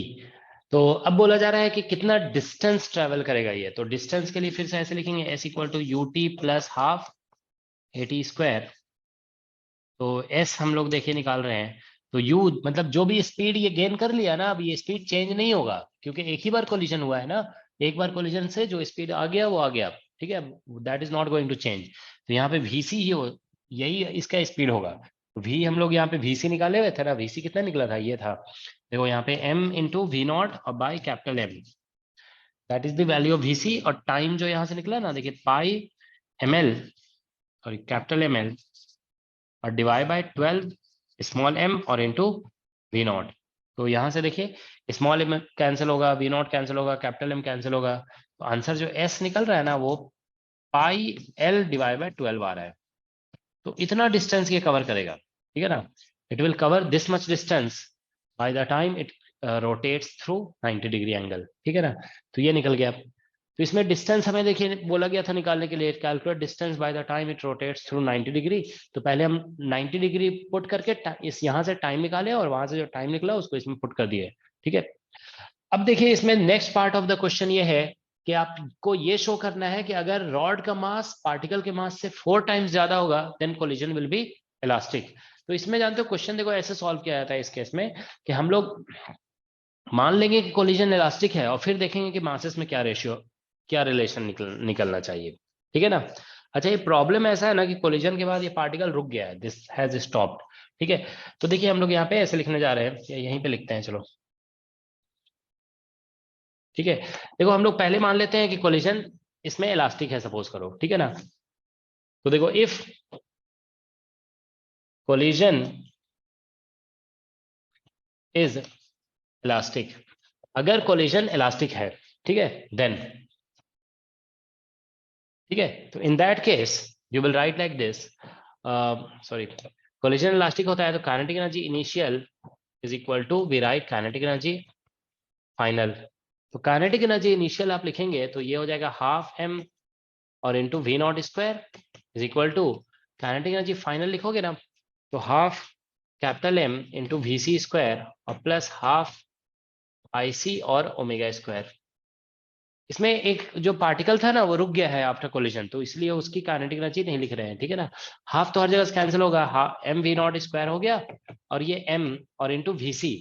Speaker 1: तो अब बोला जा रहा है कि कितना डिस्टेंस ट्रेवल करेगा ये, तो डिस्टेंस के लिए फिर से ऐसे लिखेंगे, s equal to ut plus half at square. तो s हम लोग देखिए निकाल रहे हैं, तो u मतलब जो भी स्पीड ये गेन कर लिया ना, अब ये स्पीड चेंज नहीं होगा क्योंकि एक ही बार कोलिजन हुआ है ना, एक बार कोलिजन से जो स्पीड आ गया वो आ गया, ठीक है, that is not going to change. तो यहाँ पे vc ही हो, यही इसका स्पीड होगा। तो v हम लोग यहाँ पे vc निकाले हुए थे ना, vc कितना निकला था, ये था, देखो यहाँ पे m इंटू वी नॉट और by capital M, that is the value of vc। और टाइम जो यहाँ से निकला ना, देखिए पाई ml सॉरी कैपिटल ml और डिवाइड बाय 12 स्मॉल m और इंटू वी नॉट। तो यहाँ से देखिए स्मॉल m कैंसिल होगा, वी नॉट कैंसिल होगा, कैपिटल M कैंसिल होगा, तो आंसर जो s निकल रहा है ना वो पाई l डिवाइड बाय 12 आ रहा है। तो इतना डिस्टेंस ये कवर करेगा, ठीक है ना, it will cover this much distance by the time it rotates through 90 degree angle, ठीक है ना। तो ये निकल गया। तो इसमें डिस्टेंस हमें देखिए बोला गया था निकालने के लिए, calculate distance by the time it rotates through 90 degree. तो पहले हम 90 डिग्री पुट करके इस यहाँ से टाइम निकाले और वहां से जो टाइम निकला उसको इसमें पुट कर दिए, ठीक है। अब देखिए इसमें next part of the question ये है कि आपको ये शो करना है कि अगर रॉड का मास पार्टिकल के मास से 4 टाइम्स ज्यादा होगा then collision will be elastic. तो इसमें जानते हो क्वेश्चन देखो ऐसे सॉल्व किया जाता है इस केस में कि हम लोग मान लेंगे कि कोलिजन इलास्टिक है और फिर देखेंगे कि मासेस में क्या रेशियो, क्या रिलेशन निकलना चाहिए, ठीक है ना। अच्छा ये प्रॉब्लम ऐसा है ना कि कोलिजन के बाद ये पार्टिकल रुक गया है, दिस हैज स्टॉप्ड, ठीक है। तो देखिए हम लोग यहाँ पे ऐसे लिखने जा रहे हैं, या यहीं पे लिखते हैं चलो, ठीक है। देखो हम लोग पहले मान लेते हैं कि कोलिजन इसमें इलास्टिक है, सपोज करो, ठीक है ना। तो देखो इफ कोलिजन इज इलास्टिक, अगर कोलिजन इलास्टिक है, ठीक है, देन, ठीक है, तो in that case you will write like this, sorry collision elastic होता है तो kinetic energy initial is equal to, we write kinetic energy final. तो काइनेटिक एनर्जी इनिशियल आप लिखेंगे तो ये हो जाएगा हाफ m और into v not square is equal to, kinetic energy final लिखोगे ना तो half capital M into we c square और प्लस हाफ IC और ओमेगा स्क्वायर, इसमें एक जो पार्टिकल था ना वो रुक गया है आफ्टर कोलिजन, तो इसलिए उसकी काइनेटिक एनर्जी नहीं लिख रहे हैं, ठीक है ना। हाफ तो हर जगह कैंसिल होगा, एम वी नॉट स्क्वायर हो गया, और ये एम और इंटू वीसी,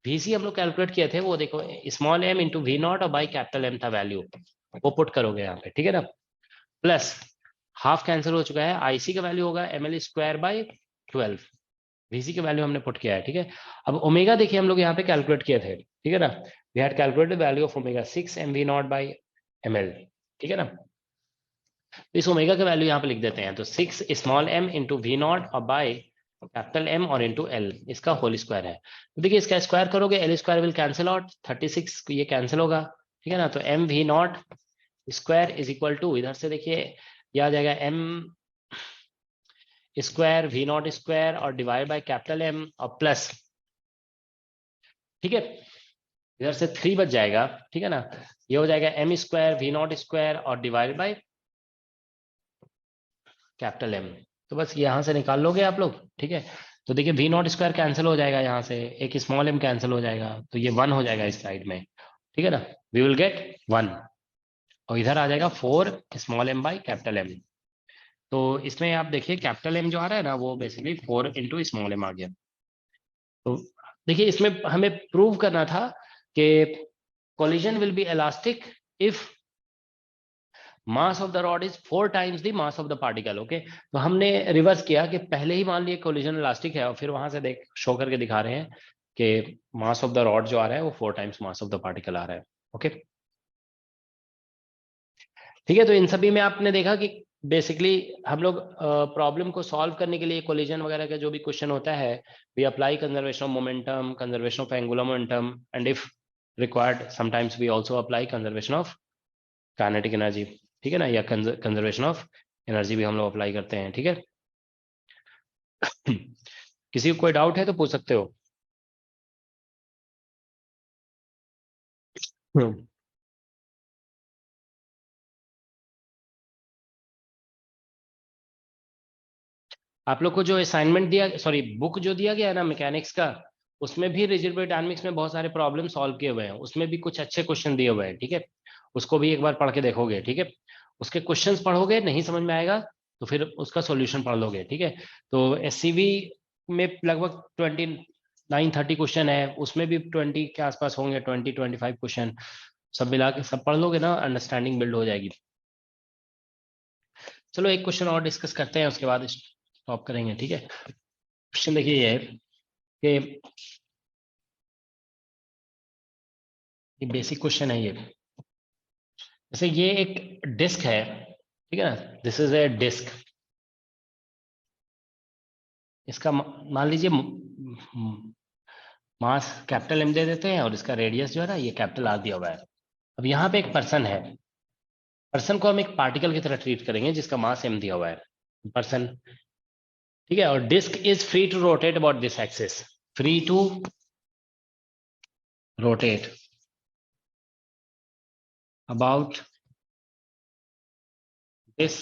Speaker 1: वीसी हम लोग कैलकुलेट किए थे, वो देखो small m into v nought और बाई कैपिटल एम था वैल्यू, वो पुट करोगे यहाँ पे, ठीक है ना। प्लस हाफ कैंसिल हो चुका है, आईसी का वैल्यू होगा m l square by 12, VC की वैल्यू हमने पुट किया है, ठीक है। अब ओमेगा देखिए हम लोग यहाँ पे कैलकुलेट किए थे, ठीक है ना, we had calculated value of omega 6 m we nought by m l, ठीक है ना। तो इस ओमेगा का वैल्यू यहाँ पे लिख देते हैं, तो 6 small m into v nought और बाई कैपिटल एम और इंटू एल, इसका होल स्क्वायर है। तो देखिए इसका स्क्वायर करोगे l square will cancel out, 36 ये कैंसिल होगा, ठीक है ना। तो m we not square is equal to, इधर से देखिए ये आ जाएगा m square v not square और डिवाइड बाय कैपिटल एम और प्लस, ठीक है, इधर से 3 बच जाएगा, ठीक है ना। ये हो जाएगा m square v not square और डिवाइड बाय कैपिटल एम, तो बस यहाँ से निकाल लोगे आप लोग, ठीक है। तो देखिए वी नॉट स्क्वायर कैंसिल हो जाएगा, यहाँ से एक स्मॉल एम कैंसिल हो जाएगा, तो ये 1 हो जाएगा इस साइड में, ठीक है ना, वी विल गेट 1, और इधर आ जाएगा 4 small m by capital m. तो इसमें आप देखिए कैपिटल एम जो आ रहा है ना वो बेसिकली 4 इंटू स्मॉल एम आ गया। तो देखिए इसमें हमें प्रूव करना था कि collision will be elastic if mass of the rod is 4 times the mass of the particle, okay. तो हमने रिवर्स किया कि पहले ही मान लिए collision elastic है और फिर वहां से देख शो करके दिखा रहे हैं कि mass of the rod जो आ रहा है वो 4 times mass of the particle आ रहा है, ओके। ठीक है, तो इन सभी में आपने देखा कि बेसिकली हम लोग प्रॉब्लम को सॉल्व करने के लिए कोलिजन वगैरह का जो भी क्वेश्चन होता है, we apply conservation of momentum, conservation of angular momentum, and if required sometimes we also apply conservation of kinetic energy, ठीक है ना, या कंजर्वेशन ऑफ एनर्जी भी हम लोग अप्लाई करते हैं, ठीक है। किसी को कोई डाउट है तो पूछ सकते हो। आप लोग को जो असाइनमेंट दिया, सॉरी बुक जो दिया गया है ना मैकेनिक्स का, उसमें भी रिजिड डायनामिक्स में बहुत सारे प्रॉब्लम सॉल्व किए हुए हैं, उसमें भी कुछ अच्छे क्वेश्चन दिए हुए हैं, ठीक है। उसको भी एक बार पढ़ के देखोगे, ठीक है। उसके क्वेश्चंस पढ़ोगे, नहीं समझ में आएगा तो फिर उसका सॉल्यूशन पढ़ लोगे, ठीक है। तो एससीवी में लगभग 29-30 क्वेश्चन है, उसमें भी 20 के आसपास होंगे, 20-25 क्वेश्चन, सब मिला के सब पढ़ लोगे ना, अंडरस्टैंडिंग बिल्ड हो जाएगी। चलो एक क्वेश्चन और डिस्कस करते हैं, उसके बाद स्टॉप करेंगे, ठीक है। क्वेश्चन देखिए ये है कि बेसिक क्वेश्चन है ये, जैसे ये एक डिस्क है, ठीक है ना, दिस इज ए डिस्क, इसका मान लीजिए मास कैपिटल एम दे देते हैं और इसका रेडियस जो है ना ये कैपिटल आर दिया हुआ है। अब यहाँ पे एक पर्सन है, पर्सन को हम एक पार्टिकल की तरह ट्रीट करेंगे जिसका मास एम दिया हुआ है, पर्सन, ठीक है। और disc is free to rotate about this axis, free to rotate about this,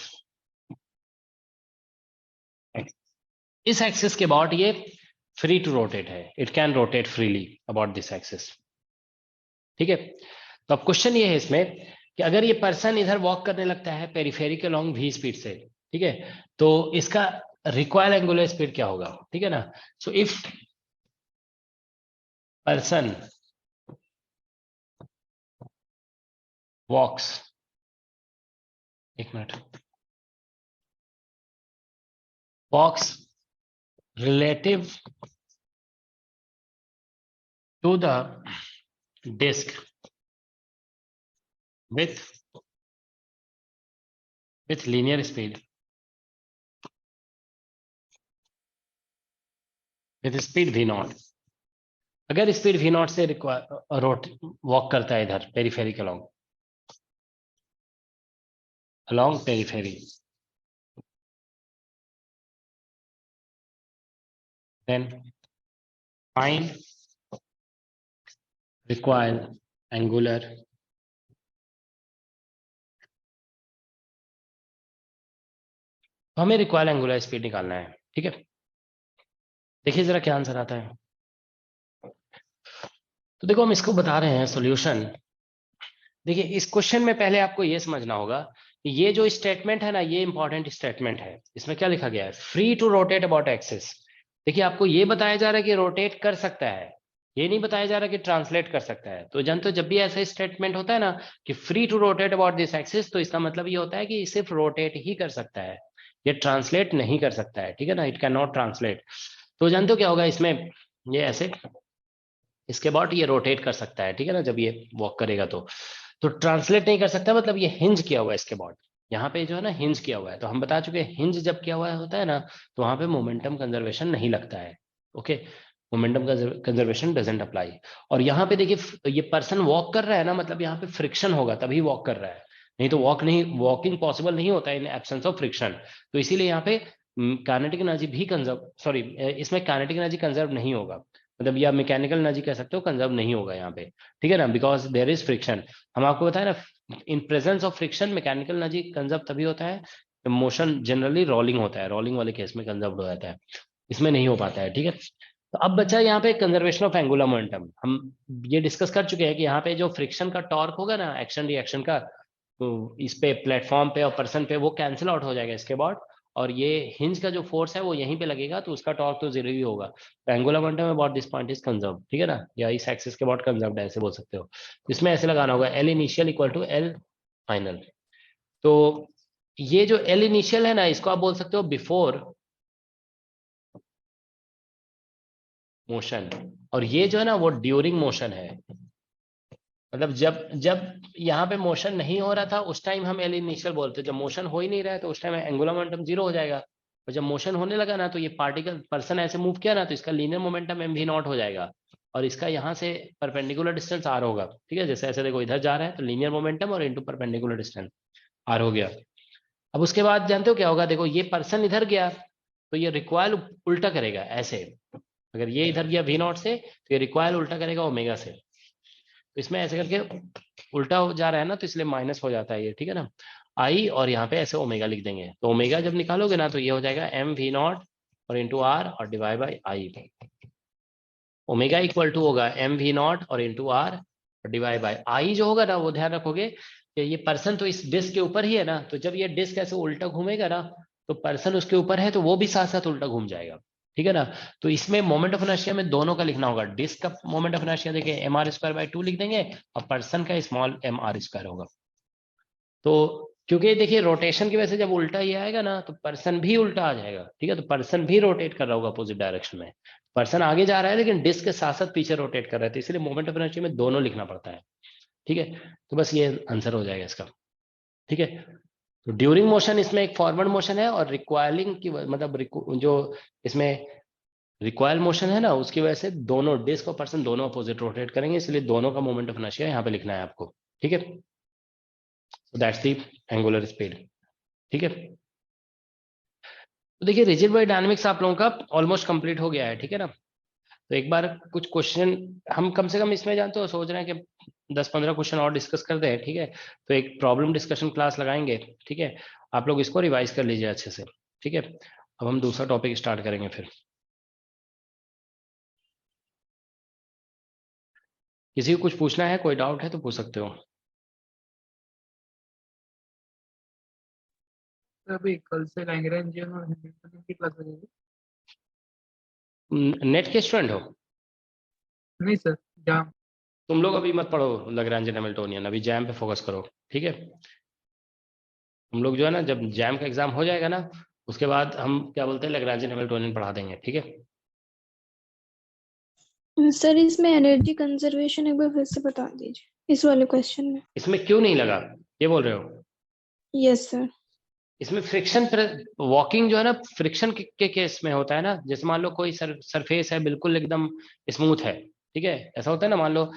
Speaker 1: इस एक्सिस के अबाउट ये फ्री टू रोटेट है, it can rotate freely about this axis, ठीक है। तो अब क्वेश्चन ये है इसमें कि अगर ये पर्सन इधर वॉक करने लगता है पेरिफेरिक अलोंग वी स्पीड से, ठीक है, तो इसका रिक्वायर्ड एंगुलर स्पीड क्या होगा, ठीक है ना। सो इफ पर्सन वॉक्स, एक minute, walks relative to the disk with linear speed, with speed v naught, अगर स्पीड v naught से रोट वॉक करता है इधर periphery along periphery, then find required angular तो हमें रिक्वायर्ड एंगुलर स्पीड निकालना है, ठीक है। देखिए जरा क्या आंसर आता है। तो देखो हम इसको बता रहे हैं सॉल्यूशन देखिए इस क्वेश्चन में पहले आपको ये समझना होगा कि ये जो स्टेटमेंट है ना, ये इंपॉर्टेंट स्टेटमेंट है। इसमें क्या लिखा गया है, free to rotate about axis. देखिए आपको ये बताया जा रहा है कि रोटेट कर सकता है, ये नहीं बताया जा रहा कि ट्रांसलेट कर सकता है। तो जानते हो जब भी ऐसा स्टेटमेंट होता है ना कि free to rotate about this axis, तो इसका मतलब ये होता है कि सिर्फ रोटेट ही कर सकता है, ये ट्रांसलेट नहीं कर सकता है, ठीक है ना, इट कैन नॉट ट्रांसलेट। तो जानते हो क्या होगा इसमें, ये ऐसे इसके बाद ये रोटेट कर सकता है, ठीक है ना, जब ये वॉक करेगा तो ट्रांसलेट नहीं कर सकता, मतलब ये हिंज किया हुआ है इसके बाद, यहाँ पे जो है ना हिंज किया हुआ है। तो हम बता चुके हैं हिंज जब किया हुआ होता है ना, तो वहां पे मोमेंटम कंजर्वेशन नहीं लगता है। Okay, momentum conservation doesn't apply. और यहाँ पे देखिए ये पर्सन वॉक कर रहा है ना, मतलब यहाँ पे फ्रिक्शन होगा तभी वॉक कर रहा है, नहीं तो वॉकिंग पॉसिबल नहीं होता इन एब्सेंस ऑफ फ्रिक्शन। तो इसीलिए यहाँ पे काइनेटिक एनर्जी भी कंजर्व, सॉरी इसमें काइनेटिक एनर्जी कंजर्व नहीं होगा, मतलब या मैकेनिकल एनर्जी कह सकते हो, कंजर्व नहीं होगा यहाँ पे, ठीक है ना, बिकॉज देयर इज फ्रिक्शन। हम आपको बताया ना in presence of friction mechanical energy conserve तभी होता है, मोशन जनरली रोलिंग होता है, रोलिंग वाले केस में कंजर्व हो जाता है, इसमें नहीं हो पाता है, ठीक है। तो अब बचा यहाँ पे कंजर्वेशन ऑफ एंगुलर मोमेंटम। हम ये डिस्कस कर चुके हैं कि यहाँ पे जो फ्रिक्शन का टॉर्क होगा ना एक्शन रिएक्शन का, तो इस पे प्लेटफॉर्म पे और पर्सन पे वो कैंसिल आउट हो जाएगा इसके बाद, और ये हिंज का जो फोर्स है वो यहीं पे लगेगा, तो उसका टॉर्क तो जीरो ही होगा। तो angular momentum about this point is conserve, ठीक है ना, या इस एक्सिस के अबाउट कंजर्व्ड है ऐसे बोल सकते हो। इसमें ऐसे लगाना होगा l initial equal to l final. तो ये जो एल इनिशियल है ना, इसको आप बोल सकते हो बिफोर मोशन, और ये जो है ना वो ड्यूरिंग मोशन है, मतलब जब जब यहाँ पे मोशन नहीं हो रहा था उस टाइम हम एल इनिशियल बोलते, जब मोशन हो ही नहीं रहा है तो उस टाइम एंगुलर मोमेंटम जीरो हो जाएगा। और जब मोशन होने लगा ना, तो ये पार्टिकल पर्सन ऐसे मूव किया ना, तो इसका linear momentum m we nought हो जाएगा, और इसका यहाँ से परपेंडिकुलर डिस्टेंस आर होगा, ठीक है, जैसे ऐसे देखो इधर जा रहा है तो लीनियर मोमेंटम और इंटू परपेंडिकुलर डिस्टेंस आर हो गया। अब उसके बाद जानते हो क्या होगा, देखो ये पर्सन इधर गया तो ये रिक्वायल उल्टा करेगा ऐसे, अगर ये इधर गया वी नॉट से तो ये रिक्वायल उल्टा करेगा ओमेगा से, तो इसमें ऐसे करके उल्टा हो जा रहा है ना, तो इसलिए माइनस हो जाता है ये, ठीक है ना, आई, और यहाँ पे ऐसे ओमेगा लिख देंगे, तो ओमेगा जब निकालोगे ना तो ये हो जाएगा एम वी नॉट और इंटू आर और divide by I. Omega equal to होगा एम वी नॉट और इंटू आर और डिवाइड बाई आई, जो होगा ना वो ध्यान रखोगे कि ये पर्सन तो इस डिस्क के ऊपर ही है ना, तो जब ये डिस्क ऐसे उल्टा घूमेगा ना, तो पर्सन उसके ऊपर है तो वो भी साथ साथ उल्टा घूम जाएगा, ठीक है ना। तो इसमें मोमेंट ऑफ इनर्शिया में दोनों का लिखना होगा, डिस्क का मोमेंट ऑफ इनर्शिया देखिए एम आर स्क्वायर बाई 2 लिख देंगे, और पर्सन का स्मॉल एम आर स्क्वायर होगा। तो क्योंकि देखिए रोटेशन की वजह से जब उल्टा ये आएगा ना, तो पर्सन भी उल्टा आ जाएगा, ठीक है, तो पर्सन भी रोटेट कर रहा होगा अपोजिट डायरेक्शन में, पर्सन आगे जा रहा है लेकिन डिस्क के साथ साथ पीछे रोटेट कर रहा है, तो इसलिए मोमेंट ऑफ इनर्शिया में दोनों लिखना पड़ता है, ठीक है। तो बस ये आंसर हो जाएगा इसका, ठीक है। तो ड्यूरिंग मोशन इसमें एक फॉरवर्ड मोशन है, और रिक्वायरिंग की मतलब जो इसमें रिक्वायल मोशन है ना, उसकी वजह से दोनों डिस्क और पर्सन दोनों अपोजिट रोटेट करेंगे, इसलिए दोनों का मोमेंट ऑफ इनर्शिया यहाँ पे लिखना है आपको, ठीक है। दैट्स द एंगुलर स्पीड, ठीक है। तो देखिए रिजिड बॉडी डायनामिक्स आप लोगों का ऑलमोस्ट कंप्लीट हो गया है, ठीक है ना। तो एक बार कुछ क्वेश्चन हम कम से कम इसमें जानते हो, सोच रहे हैं कि 10-15 क्वेश्चन और डिस्कस करते हैं, ठीक है। तो एक प्रॉब्लम डिस्कशन क्लास लगाएंगे, ठीक है, आप लोग इसको रिवाइज कर लीजिए अच्छे से, ठीक है। अब हम दूसरा टॉपिक स्टार्ट करेंगे फिर। किसी को कुछ पूछना है, कोई डाउट है तो पूछ सकते हो।
Speaker 4: अभी कल से लैग्रेंज और हैमिल्टन की क्लास लगेगी।
Speaker 1: नेट के स्टूडेंट हो?
Speaker 4: नहीं सर, जाम।
Speaker 1: तुम लोग अभी मत पढ़ो लैग्रेंज हैमिल्टोनियन, अभी जैम पे फोकस करो, ठीक है। हम लोग जो है ना, जब जैम का एग्जाम हो जाएगा ना, उसके बाद हम क्या बोलते हैं लैग्रेंज हैमिल्टोनियन पढ़ा देंगे, ठीक है।
Speaker 2: सर इसमें एनर्जी कंजर्वेशन एक बार फिर से बता दीजिए इस वाले क्वेश्चन में।
Speaker 1: इसमें क्यों नहीं लगा ये बोल रहे हो?
Speaker 2: Yes sir.
Speaker 1: इसमें फ्रिक्शन वॉकिंग जो है ना, फ्रिक्शन के केस में होता है ना, जैसे मान लो कोई सरफेस है बिल्कुल एकदम स्मूथ है, ठीक है, ऐसा होता है ना, मान लो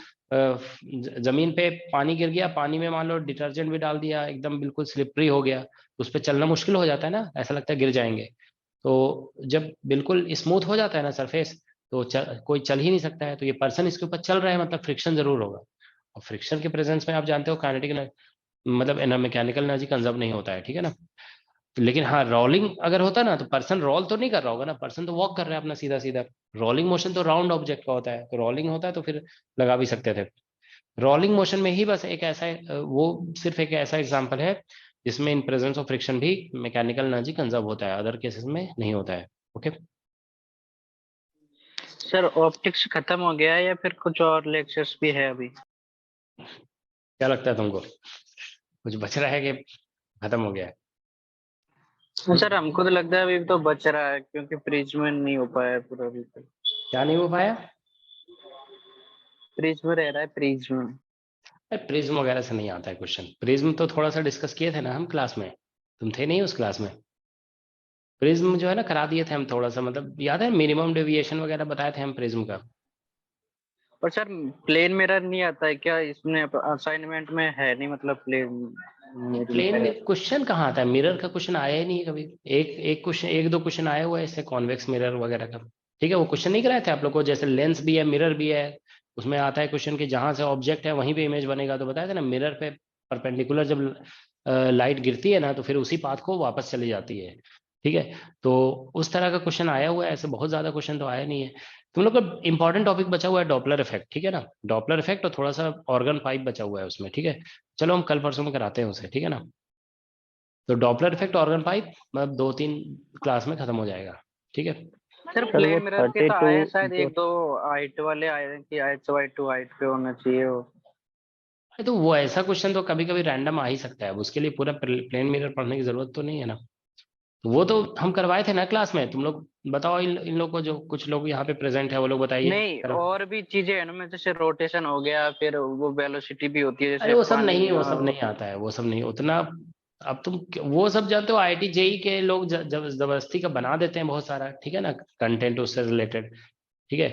Speaker 1: जमीन पे पानी गिर गया, पानी में मान लो डिटर्जेंट भी डाल दिया, एकदम बिल्कुल स्लिपरी हो गया, तो उस पर चलना मुश्किल हो जाता है ना, ऐसा लगता है गिर जाएंगे। तो जब बिल्कुल स्मूथ हो जाता है ना सरफेस, तो कोई चल ही नहीं सकता है, तो ये पर्सन इसके ऊपर चल रहा है, मतलब फ्रिक्शन जरूर होगा। और फ्रिक्शन के प्रेजेंस में आप जानते हो काइनेटिक मतलब मैकेनिकल एनर्जी कंजर्व नहीं होता है, ठीक है ना। लेकिन हाँ रोलिंग अगर होता ना, तो पर्सन रोल तो नहीं कर रहा होगा ना, पर्सन तो वॉक कर रहा है अपना सीधा सीधा, रोलिंग मोशन तो राउंड ऑब्जेक्ट का होता है, तो रोलिंग होता है तो फिर लगा भी सकते थे। रोलिंग मोशन में ही बस एक ऐसा वो सिर्फ एक ऐसा एग्जांपल है जिसमें इन प्रेजेंस ऑफ फ्रिक्शन भी मैकेनिकल एनर्जी कंजर्व होता है, अदर केसेस में नहीं होता है। ओके
Speaker 9: सर ऑप्टिक्स खत्म हो गया है या फिर कुछ और लेक्चर्स भी है अभी?
Speaker 1: क्या लगता है तुमको, कुछ बच रहा है कि खत्म हो गया है?
Speaker 9: सर हमको तो लगता है अभी तो बच रहा है क्योंकि प्रिज्म नहीं हो पाया है पूरा अभी तक।
Speaker 1: क्या नहीं हो पाया?
Speaker 9: प्रिज्म रह रहा है, प्रिज्म।
Speaker 1: प्रिज्म वगैरह से नहीं आता है क्वेश्चन। प्रिज्म तो थोड़ा सा डिस्कस किए थे ना हम क्लास में, तुम थे नहीं उस क्लास में। प्रिज्म जो है ना करा दिए थे हम थोड़ा सा, मतलब याद है मिनिमम डेविएशन वगैरह बताए थे हम प्रिज्म का।
Speaker 9: और सर प्लेन मिरर नहीं आता है क्या इसमें? असाइनमेंट में है नहीं, मतलब
Speaker 1: प्लेन
Speaker 9: प्लेन।
Speaker 1: में क्वेश्चन कहाँ आता है? मिरर का क्वेश्चन आया ही नहीं है कभी। एक क्वेश्चन, एक दो क्वेश्चन आया हुआ है इससे कॉन्वेक्स मिरर वगैरह का। ठीक है, वो क्वेश्चन नहीं कराए थे आप लोग को, जैसे लेंस भी है मिरर भी है, उसमें आता है क्वेश्चन कि जहां से ऑब्जेक्ट है वहीं पे इमेज बनेगा। तो बताया था ना मिरर पे परपेंडिकुलर जब लाइट गिरती है ना तो फिर उसी पाथ को वापस चली जाती है। ठीक है, तो उस तरह का क्वेश्चन आया हुआ है, ऐसे बहुत ज्यादा क्वेश्चन तो आया नहीं है। तुम लोग का इंपॉर्टेंट टॉपिक बचा हुआ है डॉपलर इफेक्ट, ठीक है ना, डॉपलर इफेक्ट और थोड़ा सा ऑर्गन पाइप बचा हुआ है उसमें। ठीक है, चलो हम कल परसों में कराते हैं उसे, ठीक है ना। तो डॉपलर इफेक्ट ऑर्गन पाइप मतलब 2-3 क्लास में खत्म हो जाएगा। ठीक है,
Speaker 9: सर
Speaker 8: सर
Speaker 9: प्लेन
Speaker 8: वो
Speaker 9: मिरर के तो आए हैं शायद
Speaker 8: 32
Speaker 9: एक दो हाइट वाले आए हैं कि H/2 हाइट पे होना चाहिए वो।
Speaker 1: तो वो ऐसा क्वेश्चन तो कभी कभी रैंडम आ ही सकता है, अब उसके लिए पूरा प्लेन मिरर पढ़ने की जरूरत तो नहीं है ना। तो वो तो हम करवाए थे ना क्लास में। तुम लोग बताओ, इन लोग को, जो कुछ लोग यहाँ पे प्रेजेंट है वो लोग बताइए।
Speaker 9: नहीं और भी चीजें है ना, में जैसे रोटेशन हो गया, फिर वो वेलोसिटी भी होती है
Speaker 1: अरे
Speaker 9: जैसे
Speaker 1: वो सब
Speaker 9: पानी
Speaker 1: नहीं, वो सब नहीं आता है, वो सब नहीं उतना। अब तुम वो सब जानते हो, आईआईटी जेई के लोग जब जबरदस्ती का बना देते हैं बहुत सारा, ठीक है ना, कंटेंट उससे रिलेटेड। ठीक है,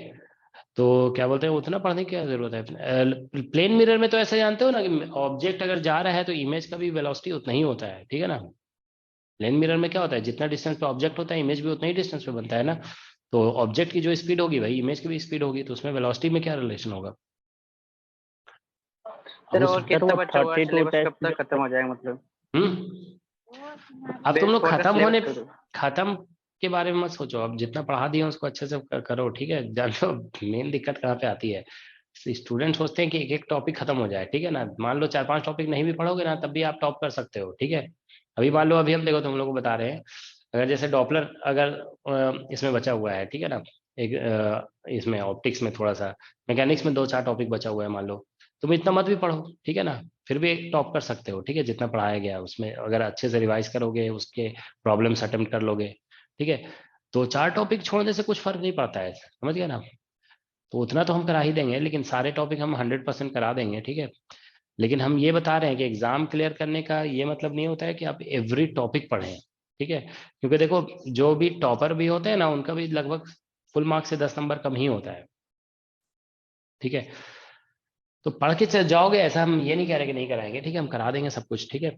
Speaker 1: तो क्या बोलते हैं, उतना पढ़ने की क्या जरूरत है। प्लेन मिरर में तो ऐसे जानते हो ना कि ऑब्जेक्ट अगर जा रहा है तो इमेज का भी वेलोसिटी उतना ही होता है। ठीक है ना, प्लेन मिरर में क्या होता है, जितना डिस्टेंस पे ऑब्जेक्ट होता है इमेज भी उतना ही डिस्टेंस पे बनता है ना। तो ऑब्जेक्ट की जो स्पीड होगी वही इमेज की भी स्पीड होगी, तो उसमें वेलोसिटी में क्या रिलेशन होगा? अब
Speaker 9: सर
Speaker 1: उस
Speaker 9: और कितना बचा हुआ है?
Speaker 8: 32
Speaker 9: सिलेबस कब
Speaker 8: टेस्ट
Speaker 9: तक खत्म हो जाएगा मतलब?
Speaker 1: अब तुम
Speaker 9: बेस्ट
Speaker 1: लोग
Speaker 9: फॉर द
Speaker 1: खत्म होने,
Speaker 9: सिलेबस।
Speaker 1: खत्म के बारे में मत सोचो, अब जितना पढ़ा दिए उसको अच्छे से करो। ठीक है, जानो मेन दिक्कत कहाँ पे आती है, स्टूडेंट सोचते हैं कि एक एक टॉपिक खत्म हो जाए। ठीक है ना, मान लो 4-5 टॉपिक नहीं भी पढ़ोगे ना तब भी आप टॉप कर सकते हो। ठीक है, अभी मान लो, अभी हम देखो तुम लोग को बता रहे हैं, अगर जैसे डॉपलर अगर इसमें बचा हुआ है, ठीक है ना, एक इसमें ऑप्टिक्स में थोड़ा सा, मैकेनिक्स में 2-4 टॉपिक बचा हुआ है मान लो, तुम इतना मत भी पढ़ो, ठीक है ना, फिर भी टॉप कर सकते हो। ठीक है, जितना पढ़ाया गया है उसमें अगर अच्छे से रिवाइज करोगे, उसके प्रॉब्लम्स अटेम्प्ट कर लोगे, ठीक है, तो 4 टॉपिक छोड़ने से कुछ फर्क नहीं पड़ता है, समझ गए ना। तो उतना तो हम करा ही देंगे, लेकिन सारे टॉपिक हम 100% करा देंगे। ठीक है, लेकिन हम ये बता रहे हैं कि एग्जाम क्लियर करने का ये मतलब नहीं होता है कि आप एवरी टॉपिक पढ़ें। ठीक है, क्योंकि देखो जो भी टॉपर भी होते हैं ना उनका भी लगभग फुल मार्क्स से 10 नंबर कम ही होता है। ठीक है, तो पढ़ के चल जाओगे, ऐसा हम ये नहीं कह रहे कि नहीं कराएंगे। ठीक है, हम करा देंगे सब कुछ। ठीक है,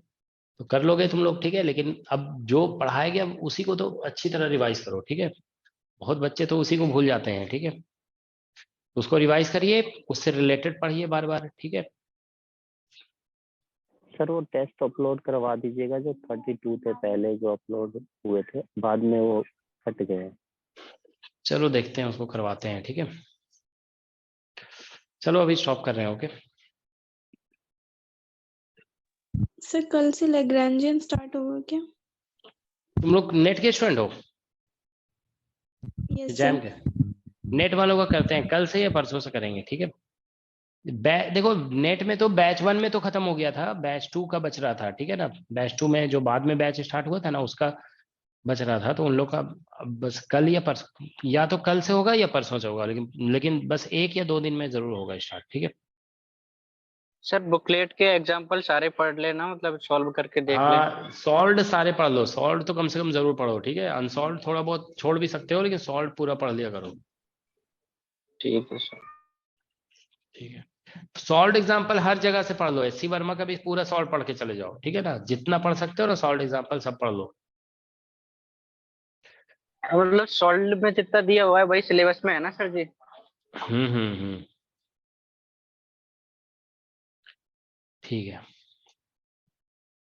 Speaker 1: तो कर लोगे तुम लोग। ठीक है, लेकिन अब जो पढ़ाया गया उसी को तो अच्छी तरह रिवाइज करो। ठीक है, बहुत बच्चे तो उसी को भूल जाते हैं। ठीक है, तो उसको रिवाइज करिए, उससे रिलेटेड पढ़िए बार बार। ठीक है,
Speaker 8: सर वो टेस्ट अपलोड करवा दीजिएगा जो 32 थे पहले जो अपलोड हुए थे, बाद में वो हट गए।
Speaker 1: चलो देखते हैं, उसको करवाते हैं। ठीक है, चलो अभी स्टॉप कर रहे हैं। ओके,
Speaker 2: सर कल से लैग्रैन्जियन स्टार्ट होगा क्या?
Speaker 1: तुम लोग नेट के स्टूडेंट हो?
Speaker 2: Yes
Speaker 1: jam
Speaker 2: sir.
Speaker 1: के? नेट वालों का करते हैं कल से या परसों से करेंगे। ठीक है, देखो नेट में तो बैच 1 में तो खत्म हो गया था, बैच 2 का बच रहा था। ठीक है ना, बैच 2 में जो बाद में बैच स्टार्ट हुआ था ना उसका बच रहा था, तो उन लोग का अब बस कल या परसों, या तो कल से होगा या परसों से होगा, लेकिन बस 1 या 2 दिन में जरूर होगा स्टार्ट। ठीक है,
Speaker 9: सर बुकलेट के एग्जाम्पल सारे पढ़ लेना, मतलब सॉल्व करके देख लेना।
Speaker 1: हाँ सॉल्व सारे पढ़ लो, सॉल्व तो कम से कम जरूर पढ़ो। ठीक है, अनसॉल्व थोड़ा बहुत छोड़ भी सकते हो, लेकिन सॉल्व पूरा पढ़ लिया करो।
Speaker 9: ठीक है सर।
Speaker 1: ठीक है, सॉल्व एग्जाम्पल हर जगह से पढ़ लो, एससी वर्मा का भी पूरा सॉल्व पढ़ के चले जाओ। ठीक है ना, जितना पढ़ सकते हो ना सॉल्व एग्जाम्पल सब पढ़ लो।
Speaker 9: मतलब सॉल्व में जितना दिया हुआ है वही सिलेबस में है ना सर जी?
Speaker 1: हम्म, ठीक है।